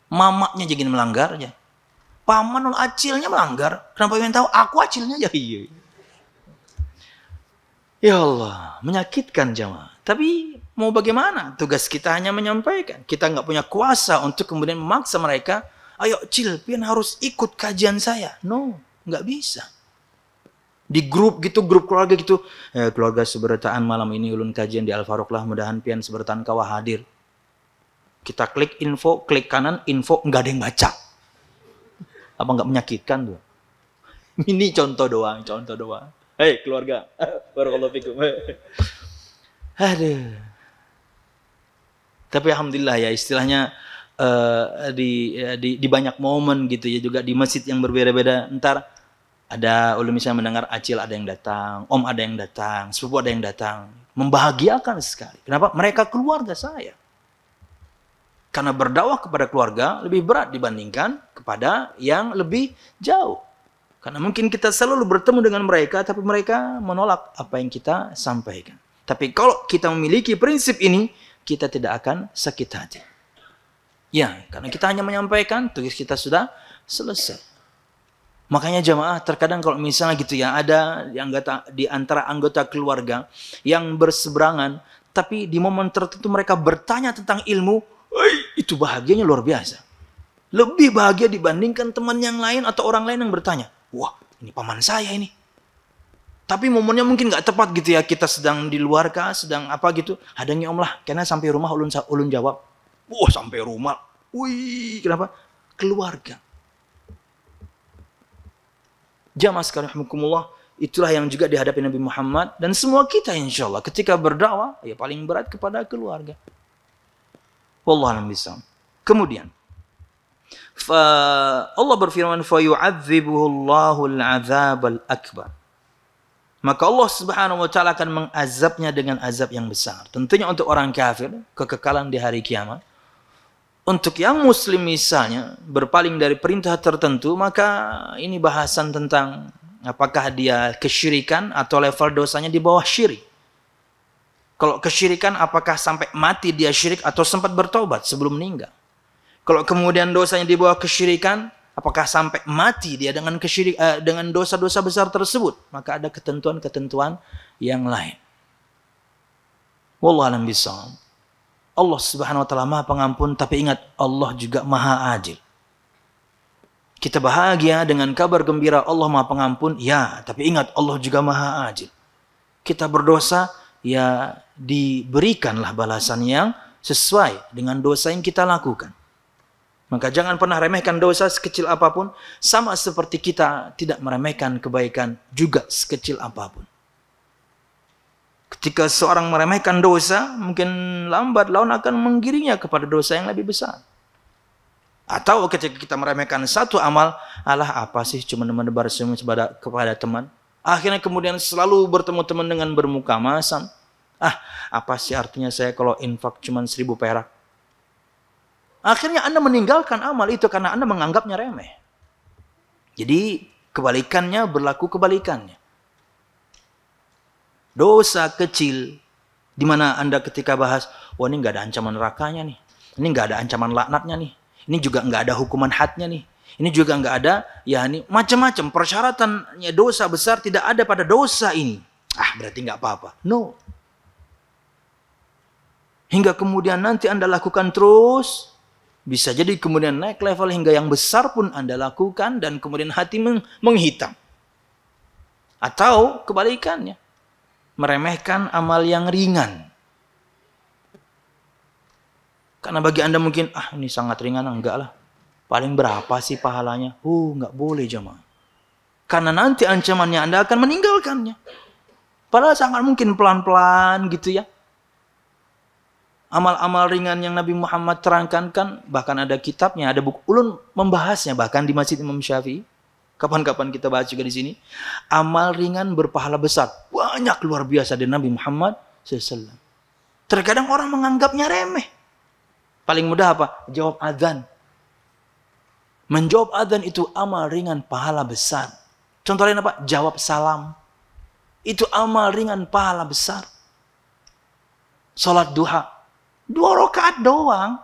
Mamaknya jangan melanggar ya. Paman acilnya melanggar. Kenapa pengen tahu? Aku acilnya ya. Iya. Ya Allah, menyakitkan jemaah. Tapi mau bagaimana? Tugas kita hanya menyampaikan. Kita nggak punya kuasa untuk kemudian memaksa mereka. Ayo Cil, pian harus ikut kajian saya. No, nggak bisa. Di grup gitu, grup keluarga gitu. Keluarga Sebertaan malam ini ulun kajian di Al-Faruq lah. Mudahan pian Sebertaan kawah hadir. Kita klik info, klik kanan, info, nggak ada yang baca. Apa nggak menyakitkan tuh? Ini contoh doang, contoh doang. Hei keluarga, barakallahu fikum. Aduh. Tapi alhamdulillah ya istilahnya di banyak momen gitu ya, juga di masjid yang berbeda-beda. Ntar ada ulun misalnya mendengar acil ada yang datang, om ada yang datang, sepupu ada yang datang. Membahagiakan sekali. Kenapa? Mereka keluarga saya. Karena berdakwah kepada keluarga lebih berat dibandingkan kepada yang lebih jauh. Karena mungkin kita selalu bertemu dengan mereka, tapi mereka menolak apa yang kita sampaikan. Tapi kalau kita memiliki prinsip ini, kita tidak akan sakit hati. Ya, karena kita hanya menyampaikan, tugas kita sudah selesai. Makanya jamaah, terkadang kalau misalnya gitu ya, ada di antara anggota keluarga yang berseberangan, tapi di momen tertentu mereka bertanya tentang ilmu, itu bahagianya luar biasa. Lebih bahagia dibandingkan teman yang lain atau orang lain yang bertanya, wah ini paman saya ini. Tapi momennya mungkin nggak tepat gitu ya, kita sedang di luar kah, sedang apa gitu, hadangnya om lah, karena sampai rumah ulun jawab, wah sampai rumah, wih kenapa? Keluarga. Jamaah sekalian rahimakumullah, itulah yang juga dihadapi Nabi Muhammad dan semua kita insya Allah ketika berdakwah ya paling berat kepada keluarga. Wallahu a'lam bishawab. Kemudian Allah berfirman, fa yu'adzibuhu Allahul 'adzabal akbar. Maka Allah Subhanahu wa taala akan mengazabnya dengan azab yang besar. Tentunya untuk orang kafir, kekekalan di hari kiamat. Untuk yang muslim misalnya berpaling dari perintah tertentu, maka ini bahasan tentang apakah dia kesyirikan atau level dosanya di bawah syirik. Kalau kesyirikan apakah sampai mati dia syirik atau sempat bertobat sebelum meninggal. Kalau kemudian dosanya di bawah kesyirikan, apakah sampai mati dia dengan dengan dosa-dosa besar tersebut? Maka ada ketentuan-ketentuan yang lain. Wallahu a'lam bishawab. Allah Subhanahu wa taala Maha Pengampun, tapi ingat Allah juga Maha Adil. Kita bahagia dengan kabar gembira Allah Maha Pengampun, ya, tapi ingat Allah juga Maha Adil. Kita berdosa, ya diberikanlah balasan yang sesuai dengan dosa yang kita lakukan. Maka jangan pernah remehkan dosa sekecil apapun, sama seperti kita tidak meremehkan kebaikan juga sekecil apapun. Ketika seorang meremehkan dosa, mungkin lambat laun akan menggiringnya kepada dosa yang lebih besar. Atau ketika kita meremehkan satu amal, alah apa sih cuma menebar senyum kepada teman. Akhirnya kemudian selalu bertemu teman dengan bermuka masam. Apa sih artinya saya kalau infak cuma 1.000 perak. Akhirnya Anda meninggalkan amal itu karena Anda menganggapnya remeh. Jadi kebalikannya berlaku kebalikannya. Dosa kecil, di mana Anda ketika bahas, wah ini nggak ada ancaman nerakanya nih, ini nggak ada ancaman laknatnya nih, ini juga nggak ada hukuman hadnya nih, ini juga nggak ada, ya ini macam-macam persyaratannya dosa besar tidak ada pada dosa ini. Berarti nggak apa-apa. No. Hingga kemudian nanti Anda lakukan terus, bisa jadi kemudian naik level hingga yang besar pun Anda lakukan dan kemudian hati menghitam. Atau kebalikannya, meremehkan amal yang ringan. Karena bagi Anda mungkin, ini sangat ringan, enggak lah. Paling berapa sih pahalanya? Enggak boleh jemaah. Karena nanti ancamannya Anda akan meninggalkannya. Padahal sangat mungkin pelan-pelan gitu ya. Amal-amal ringan yang Nabi Muhammad terangkan kan, bahkan ada kitabnya, ada buku ulun membahasnya, bahkan di Masjid Imam Syafi'i. Kapan-kapan kita bahas juga di sini. Amal ringan berpahala besar. Banyak luar biasa dari Nabi Muhammad SAW. Terkadang orang menganggapnya remeh. Paling mudah apa? Jawab adzan. Menjawab adzan itu amal ringan pahala besar. Contoh lain apa? Jawab salam. Itu amal ringan pahala besar. Salat duha. 2 rakaat doang.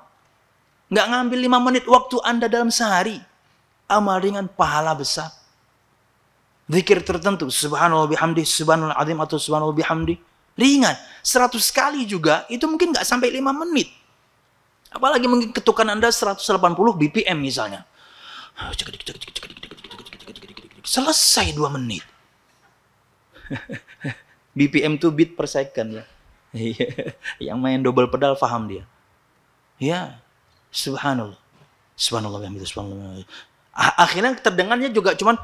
Nggak ngambil 5 menit waktu Anda dalam sehari. Amal ringan pahala besar. Zikir tertentu, subhanallah bihamdi, subhanallah azim atau subhanallah bihamdi, ringan. 100 kali juga, itu mungkin nggak sampai 5 menit. Apalagi mungkin ketukan Anda 180 BPM misalnya. Selesai 2 menit. BPM itu beat per second ya. Yang main double pedal paham dia. Ya, subhanallah. Subhanallah bihamdi, subhanallah. Akhirnya terdengarnya juga cuman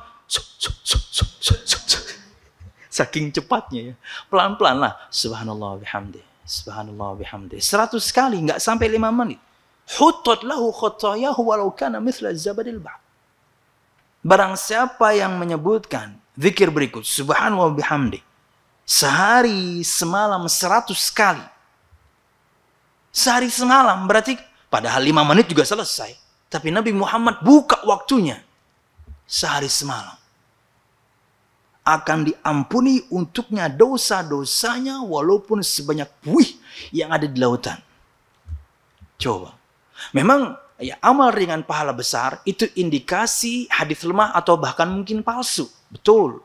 saking cepatnya ya. Pelan-pelan lah. Subhanallah bihamdi. Subhanallah bihamdi. 100 kali, nggak sampai 5 menit. huttat lahu khatayahu walau kana mithla zabadil bahr. Barang siapa yang menyebutkan zikir berikut, subhanallah bihamdi, sehari semalam 100 kali. Sehari semalam, berarti padahal 5 menit juga selesai. Tapi Nabi Muhammad buka waktunya. Sehari semalam. Akan diampuni untuknya dosa-dosanya walaupun sebanyak buih yang ada di lautan. Coba. Memang ya, amal ringan pahala besar itu indikasi hadis lemah atau bahkan mungkin palsu. Betul.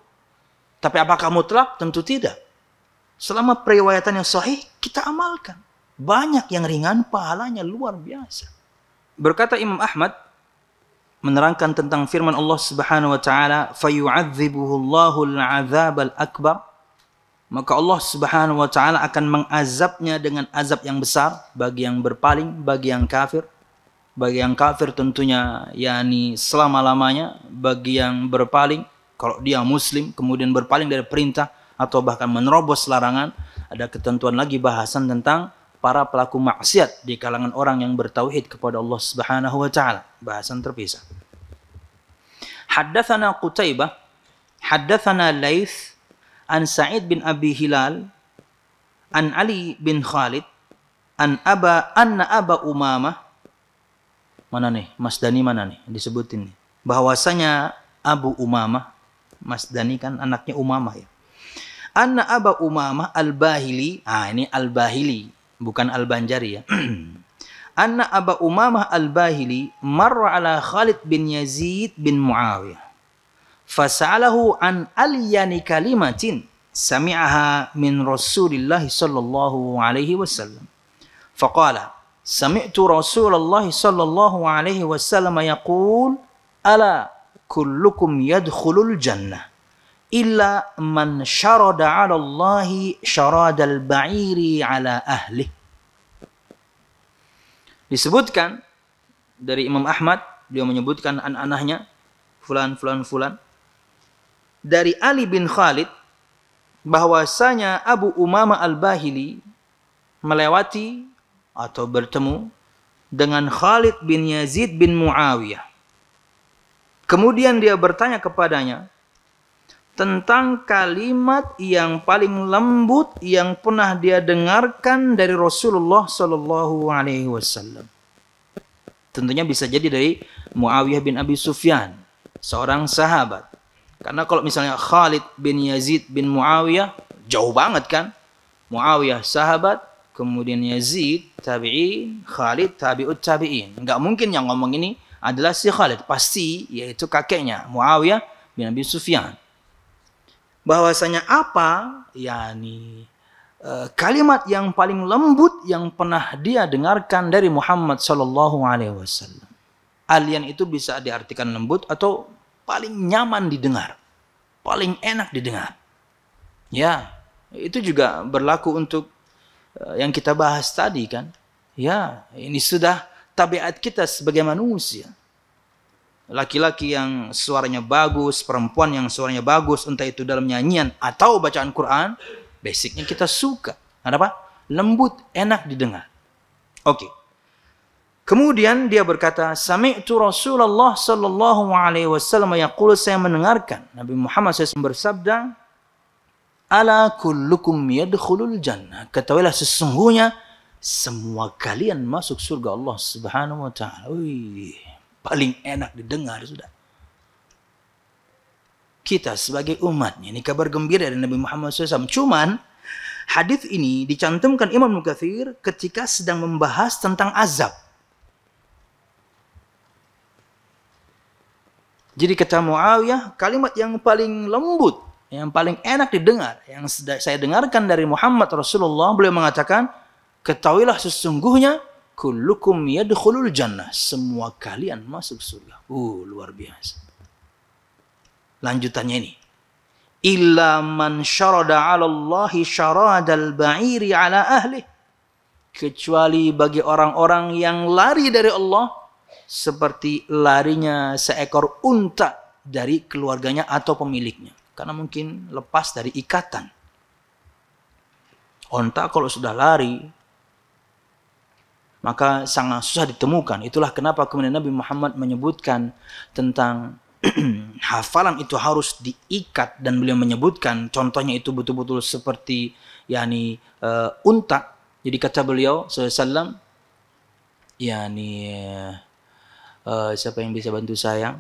Tapi apakah mutlak? Tentu tidak. Selama periwayatan yang sahih, kita amalkan. Banyak yang ringan, pahalanya luar biasa. Berkata Imam Ahmad, menerangkan tentang firman Allah Subhanahu wa taala, "Fayu'adzibuhu Allahu al-'adzab al-akbar." Maka Allah Subhanahu wa taala akan mengazabnya dengan azab yang besar bagi yang berpaling, bagi yang kafir. Bagi yang kafir tentunya yakni selama-lamanya, bagi yang berpaling kalau dia muslim kemudian berpaling dari perintah atau bahkan menerobos larangan, ada ketentuan lagi bahasan tentang para pelaku maksiat di kalangan orang yang bertauhid kepada Allah Subhanahu wa taala. Bahasan terpisah. Haddatsana Qutaibah, haddatsana Laits an Sa'id bin Abi Hilal an Ali bin Khalid anna Aba Umamah. Mana nih? Mas Dani mana nih? Disebutin nih. Bahwasanya Abu Umamah, Mas Dani kan anaknya Umamah ya. Anna Aba Umamah Al-Bahili, ini Al-Bahili, bukan Al-Banjari ya. Anna Aba Umamah Al-Bahili marra ala Khalid bin Yazid bin Muawiyah. Fasa'alahu an aliyani kalimatin sami'aha min Rasulillah sallallahu alaihi wasallam. Faqala, sami'tu Rasulullah sallallahu alaihi wasallam yaqul, ala kullukum yadkhulul jannah illa man syarada 'ala Allahi syaradal ba'iri 'ala ahli. Disebutkan dari Imam Ahmad, dia menyebutkan anak-anaknya fulan. Dari Ali bin Khalid bahwasanya Abu Umamah Al-Bahili melewati atau bertemu dengan Khalid bin Yazid bin Muawiyah. Kemudian dia bertanya kepadanya tentang kalimat yang paling lembut yang pernah dia dengarkan dari Rasulullah sallallahu alaihi wasallam. Tentunya bisa jadi dari Muawiyah bin Abi Sufyan, seorang sahabat. Karena kalau misalnya Khalid bin Yazid bin Muawiyah, jauh banget kan? Muawiyah sahabat, kemudian Yazid tabi'in, Khalid tabi'ut tabi'in. Enggak mungkin yang ngomong ini adalah si Khalid, pasti yaitu kakeknya Muawiyah bin Abi Sufyan. Bahwasanya apa? Yani kalimat yang paling lembut yang pernah dia dengarkan dari Muhammad sallallahu alaihi wasallam. Alien itu bisa diartikan lembut atau paling nyaman didengar, paling enak didengar. Ya, itu juga berlaku untuk yang kita bahas tadi kan. Ya, ini sudah tabiat kita sebagai manusia. Laki-laki yang suaranya bagus, perempuan yang suaranya bagus, entah itu dalam nyanyian atau bacaan Quran, basicnya kita suka. Kenapa? Lembut, enak didengar. Oke. Kemudian dia berkata, sami'tu Rasulullah sallallahu alaihi wasallam yaqul, saya mendengarkan Nabi Muhammad SAW bersabda, ala kullukum yadkhulul jannah. Ketahuilah sesungguhnya semua kalian masuk surga Allah Subhanahu wa taala. Wih, paling enak didengar sudah. Kita sebagai umatnya, ini kabar gembira dari Nabi Muhammad SAW. Cuman hadis ini dicantumkan Imam Nukathir ketika sedang membahas tentang azab. Jadi kata Muawiyah, kalimat yang paling lembut, yang paling enak didengar, yang saya dengarkan dari Muhammad Rasulullah, beliau mengatakan, ketahuilah sesungguhnya kullukum yadkhulul jannah, semua kalian masuk surga. Luar biasa. Lanjutannya ini, illa man syarada 'ala Allahi syaradal ba'iri 'ala ahli, kecuali bagi orang-orang yang lari dari Allah seperti larinya seekor unta dari keluarganya atau pemiliknya. Karena mungkin lepas dari ikatan. Unta kalau sudah lari, maka sangat susah ditemukan. Itulah kenapa kemudian Nabi Muhammad menyebutkan tentang hafalan itu harus diikat, dan beliau menyebutkan contohnya itu betul-betul seperti unta. Jadi kata beliau SAW, siapa yang bisa bantu saya?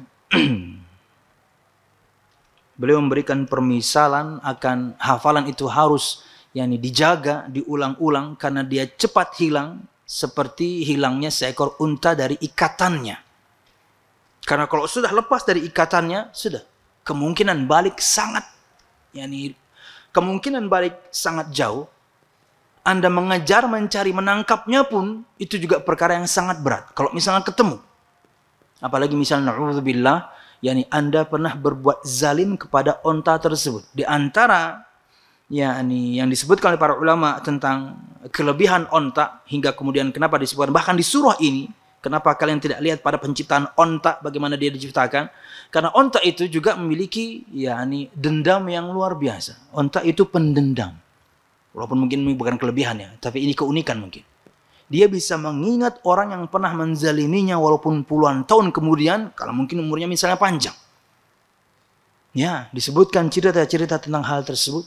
Beliau memberikan permisalan akan hafalan itu harus dijaga, diulang-ulang, karena dia cepat hilang seperti hilangnya seekor unta dari ikatannya. Karena kalau sudah lepas dari ikatannya, sudah kemungkinan balik sangat jauh. Anda mengejar, mencari, menangkapnya pun itu juga perkara yang sangat berat. Kalau misalnya ketemu, apalagi misalnya na'udzubillah, Anda pernah berbuat zalim kepada onta tersebut. Di antara yang disebutkan oleh para ulama tentang kelebihan onta, hingga kemudian kenapa disebutkan bahkan di surah ini, kenapa kalian tidak lihat pada penciptaan onta bagaimana dia diciptakan? Karena onta itu juga memiliki dendam yang luar biasa. Onta itu pendendam. Walaupun mungkin ini bukan kelebihannya, tapi ini keunikan mungkin. Dia bisa mengingat orang yang pernah menzaliminya walaupun puluhan tahun kemudian, kalau mungkin umurnya misalnya panjang. Ya, disebutkan cerita-cerita tentang hal tersebut.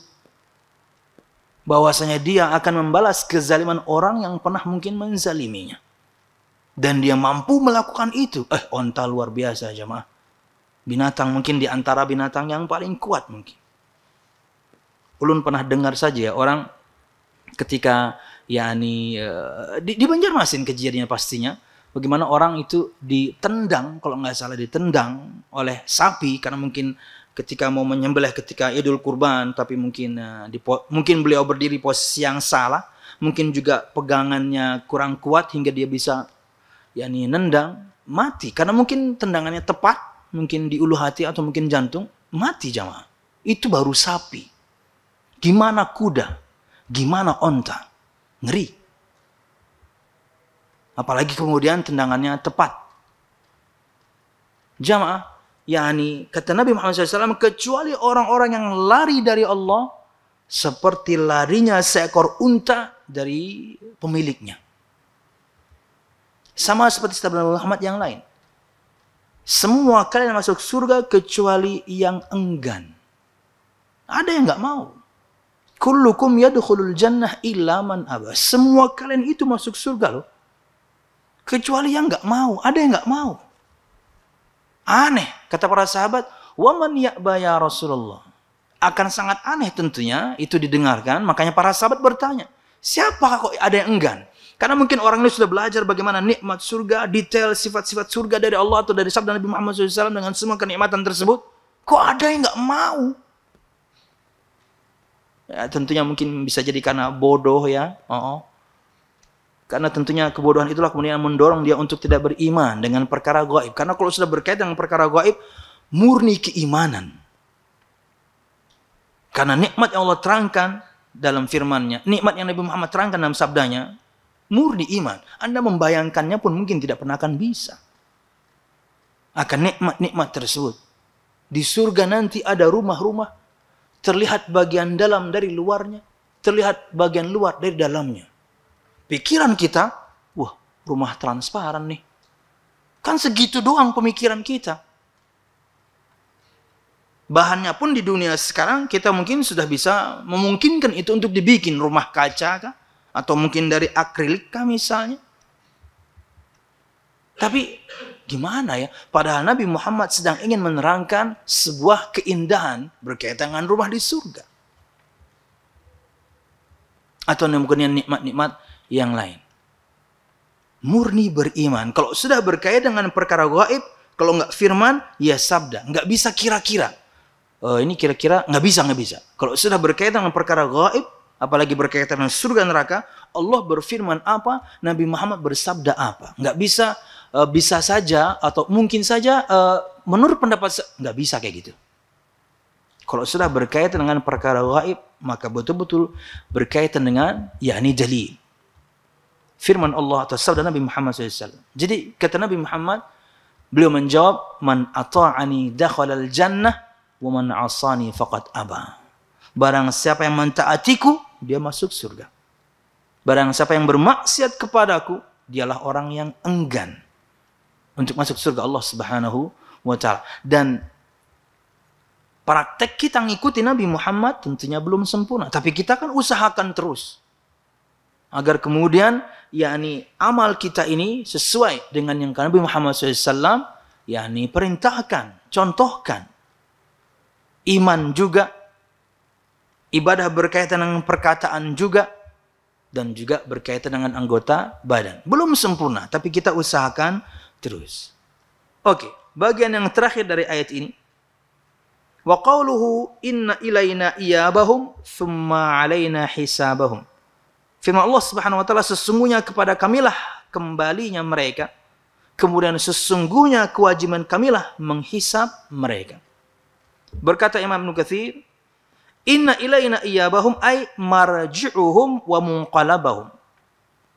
Bahwasanya dia akan membalas kezaliman orang yang pernah mungkin menzaliminya. Dan dia mampu melakukan itu. Onta luar biasa jemaah. Binatang mungkin di antara binatang yang paling kuat mungkin. Ulun pernah dengar saja orang ketika di Banjarmasin kejadiannya pastinya, bagaimana orang itu ditendang, kalau nggak salah ditendang oleh sapi, karena mungkin ketika mau menyembelih ketika Idul Kurban, tapi mungkin beliau berdiri posisi yang salah, mungkin juga pegangannya kurang kuat hingga dia bisa nendang, mati. Karena mungkin tendangannya tepat, mungkin di ulu hati atau mungkin jantung, mati jamaah. Itu baru sapi. Gimana kuda? Gimana onta? Ngeri. Apalagi kemudian tendangannya tepat. Jamaah, kata Nabi Muhammad SAW, kecuali orang-orang yang lari dari Allah seperti larinya seekor unta dari pemiliknya. Sama seperti sabda Nabi Muhammad yang lain. Semua kalian masuk surga kecuali yang enggan. Ada yang nggak mau. Kullukum yadkhulul jannah illa man aba. Semua kalian itu masuk surga loh. Kecuali yang nggak mau. Ada yang nggak mau. Aneh, kata para sahabat, wa man ya'ba ya Rasulullah. Akan sangat aneh tentunya itu didengarkan, makanya para sahabat bertanya, siapa kok ada yang enggan? Karena mungkin orang ini sudah belajar bagaimana nikmat surga, detail sifat-sifat surga dari Allah atau dari sabda Nabi Muhammad SAW dengan semua kenikmatan tersebut. Kok ada yang nggak mau? Ya, tentunya mungkin bisa jadi karena bodoh ya. Karena tentunya kebodohan itulah kemudian mendorong dia untuk tidak beriman dengan perkara gaib. Karena kalau sudah berkaitan dengan perkara gaib, murni keimanan. Karena nikmat yang Allah terangkan dalam firman-Nya, nikmat yang Nabi Muhammad terangkan dalam sabdanya, murni iman. Anda membayangkannya pun mungkin tidak pernah akan bisa. Akan nikmat-nikmat tersebut. Di surga nanti ada rumah-rumah, terlihat bagian dalam dari luarnya, terlihat bagian luar dari dalamnya. Pikiran kita, wah, rumah transparan nih. Kan segitu doang pemikiran kita. Bahannya pun di dunia sekarang kita mungkin sudah bisa memungkinkan itu untuk dibikin rumah kaca kah? Atau mungkin dari akrilik kah misalnya. Tapi gimana ya? Padahal Nabi Muhammad sedang ingin menerangkan sebuah keindahan berkaitan dengan rumah di surga. Atau mungkin nikmat-nikmat yang lain. Murni beriman. Kalau sudah berkaitan dengan perkara gaib, kalau nggak firman, ya sabda. Nggak bisa kira-kira. Ini kira-kira nggak bisa. Kalau sudah berkaitan dengan perkara gaib, apalagi berkaitan dengan surga neraka, Allah berfirman apa, Nabi Muhammad bersabda apa. Nggak bisa, bisa saja atau mungkin saja menurut pendapat, nggak bisa kayak gitu. Kalau sudah berkaitan dengan perkara gaib, maka betul-betul berkaitan dengan yakni dalil. Firman Allah atau sabda Nabi Muhammad SAW. Jadi kata Nabi Muhammad, beliau menjawab, man ata'ani dakhalal jannah wa man asani faqad aba. Barang siapa yang mentaatiku, dia masuk surga. Barang siapa yang bermaksiat kepadaku, dialah orang yang enggan untuk masuk surga Allah Subhanahu wa taala. Dan praktek kita ngikuti Nabi Muhammad tentunya belum sempurna, tapi kita kan usahakan terus agar kemudian yakni amal kita ini sesuai dengan yang Nabi Muhammad SAW yakni perintahkan, contohkan. Iman juga, ibadah berkaitan dengan perkataan juga, dan juga berkaitan dengan anggota badan. Belum sempurna, tapi kita usahakan terus. Oke, bagian yang terakhir dari ayat ini. Wa qawluhu inna ilayna iyabahum thumma alayna hisabahum. Firman Allah Subhanahu wa taala, sesungguhnya kepada kamilah kembalinya mereka, kemudian sesungguhnya kewajiban kamilah menghisab mereka. Berkata Imam Ibnu Katsir, inna ilayna iyabahum ay marji'uhum wa munqalabahum.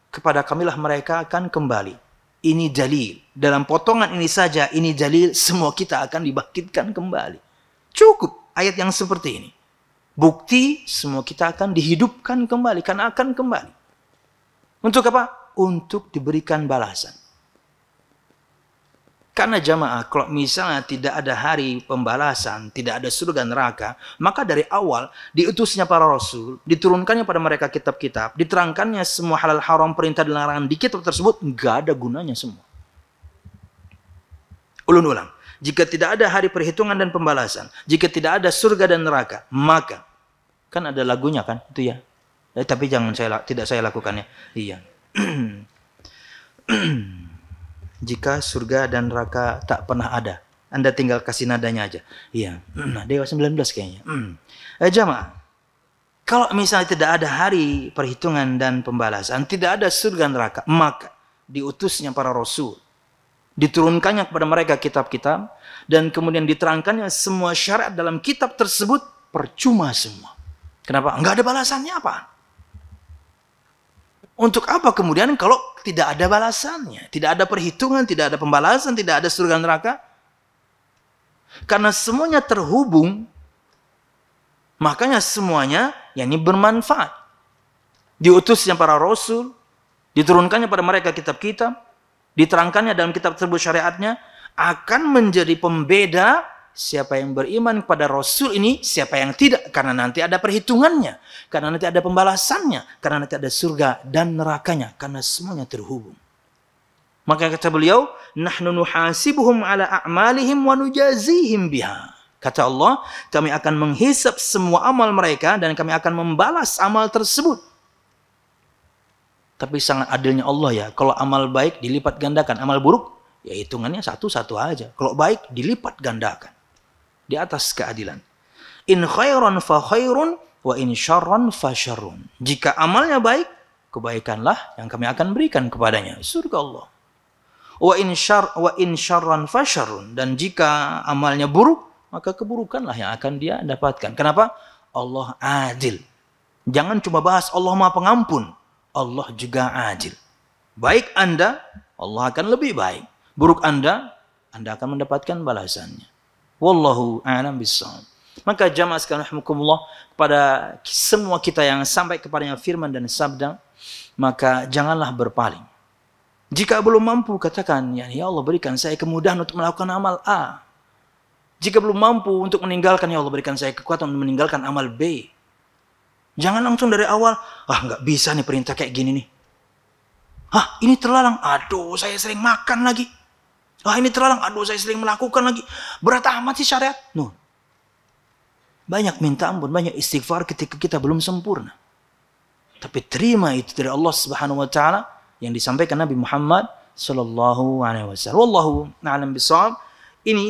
Kepada kamilah mereka akan kembali. Ini dalil. Dalam potongan ini saja, ini dalil semua kita akan dibangkitkan kembali. Cukup ayat yang seperti ini. Bukti semua kita akan dihidupkan kembali, karena akan kembali. Untuk apa? Untuk diberikan balasan. Karena jamaah, kalau misalnya tidak ada hari pembalasan, tidak ada surga neraka, maka dari awal diutusnya para rasul, diturunkannya pada mereka kitab-kitab, diterangkannya semua halal haram, perintah dan larangan di kitab tersebut, nggak ada gunanya semua. Ulun-ulang, jika tidak ada hari perhitungan dan pembalasan, jika tidak ada surga dan neraka, maka kan ada lagunya kan, itu ya. Tapi jangan tidak saya lakukannya. Iya. Jika surga dan neraka tak pernah ada, Anda tinggal kasih nadanya aja. Iya. Dewa 19 kayaknya. Jamaah, kalau misalnya tidak ada hari perhitungan dan pembalasan, tidak ada surga neraka, maka diutusnya para rasul, diturunkannya kepada mereka kitab-kitab, dan kemudian diterangkannya semua syariat dalam kitab tersebut, percuma semua. Kenapa? Enggak ada balasannya apa? Untuk apa kemudian kalau tidak ada balasannya? Tidak ada perhitungan, tidak ada pembalasan, tidak ada surga neraka? Karena semuanya terhubung, makanya semuanya yakni bermanfaat. Diutusnya para rasul, diturunkannya pada mereka kitab-kitab, diterangkannya dalam kitab tersebut syariatnya, akan menjadi pembeda siapa yang beriman kepada Rasul ini, siapa yang tidak. Karena nanti ada perhitungannya. Karena nanti ada pembalasannya. Karena nanti ada surga dan nerakanya. Karena semuanya terhubung. Maka kata beliau, nahnu nuhasibuhum ala a'malihim wa nujazihim biha. Kata Allah, kami akan menghisap semua amal mereka dan kami akan membalas amal tersebut. Tapi sangat adilnya Allah ya. Kalau amal baik dilipat gandakan. Amal buruk, ya hitungannya satu-satu aja. Kalau baik dilipat gandakan. Di atas keadilan. In khairan fa khairun wa in syarran fa syarrun. Jika amalnya baik, kebaikanlah yang kami akan berikan kepadanya. Surga Allah. Wa in syarran fa syarrun. Dan jika amalnya buruk, maka keburukanlah yang akan dia dapatkan. Kenapa? Allah adil. Jangan cuma bahas Allah Maha Pengampun. Allah juga adil. Baik Anda, Allah akan lebih baik. Buruk Anda akan mendapatkan balasannya. Wallahu a'lam bishawab. Maka jamaah sekalian rahimakumullah, kepada semua kita yang sampai kepadanya firman dan sabda, maka janganlah berpaling. Jika belum mampu, katakan, ya Allah berikan saya kemudahan untuk melakukan amal A. Jika belum mampu untuk meninggalkan, ya Allah berikan saya kekuatan untuk meninggalkan amal B. Jangan langsung dari awal, nggak bisa nih perintah kayak gini nih. Ini terlarang, aduh saya sering makan lagi. Ini terlarang, aduh saya sering melakukan lagi. Berat amat sih syariat. No. Banyak minta ampun, banyak istighfar ketika kita belum sempurna. Tapi terima itu dari Allah Subhanahu wa taala yang disampaikan Nabi Muhammad sallallahu alaihi wasallam. Wallahu a'lam bishawab. Ini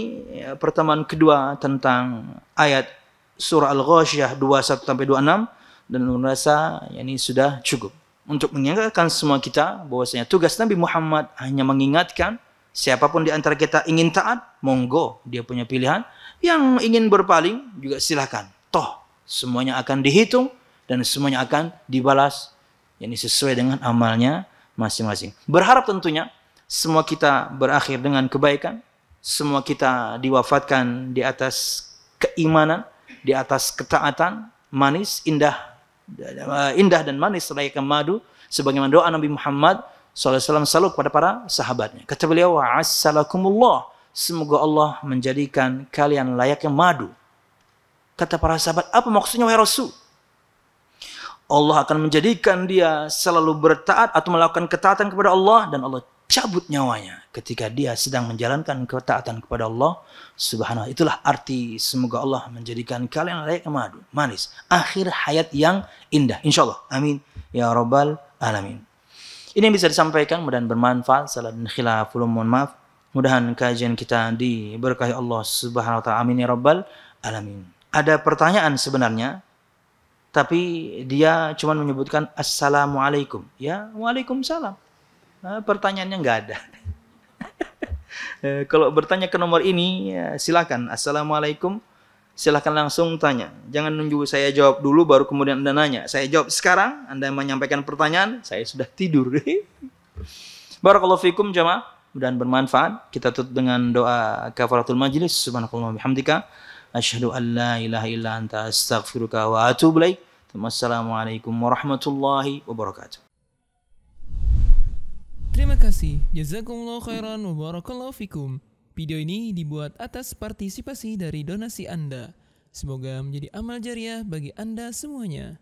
pertemuan kedua tentang ayat surah Al-Ghasyiyah 21 sampai 26 dan merasa ini sudah cukup untuk mengingatkan semua kita bahwasanya tugas Nabi Muhammad hanya mengingatkan. Siapapun di antara kita ingin taat, monggo, dia punya pilihan. Yang ingin berpaling, juga silakan. Toh, semuanya akan dihitung dan semuanya akan dibalas. Yang sesuai dengan amalnya masing-masing. Berharap tentunya, semua kita berakhir dengan kebaikan. Semua kita diwafatkan di atas keimanan, di atas ketaatan, manis, indah dan manis layaknya madu. Sebagaimana doa Nabi Muhammad SAW selalu kepada para sahabatnya. Kata beliau, "Assalakumullah." Semoga Allah menjadikan kalian layaknya madu. Kata para sahabat, apa maksudnya wahai Rasul? Allah akan menjadikan dia selalu bertaat atau melakukan ketaatan kepada Allah, dan Allah cabut nyawanya ketika dia sedang menjalankan ketaatan kepada Allah Subhanahu. Itulah arti semoga Allah menjadikan kalian layaknya madu, manis, akhir hayat yang indah. Insyaallah. Amin ya rabbal alamin. Ini yang bisa disampaikan, mudah-mudahan bermanfaat. Salah dan khilaf, mohon maaf. Mudahan kajian kita diberkahi Allah Subhanahu wa taala. Amin ya rabbal alamin. Ada pertanyaan sebenarnya, tapi dia cuma menyebutkan assalamualaikum. Ya, waalaikumsalam. Nah, pertanyaannya nggak ada. Kalau bertanya ke nomor ini, ya, silakan. Assalamualaikum. Silakan langsung tanya. Jangan nunggu saya jawab dulu baru kemudian Anda nanya. Saya jawab sekarang, Anda menyampaikan pertanyaan, saya sudah tidur. Barakallahu fikum jamaah. Mudah-mudahan bermanfaat. Kita tutup dengan doa kafaratul majlis. Subhanakallahumma bihamdika asyhadu an la ilaha illa anta astaghfiruka wa atubu ilaik. Wassalamualaikum warahmatullahi wabarakatuh. Terima kasih. Jazakumullah khairan wa barakallahu fikum. Video ini dibuat atas partisipasi dari donasi Anda. Semoga menjadi amal jariah bagi Anda semuanya.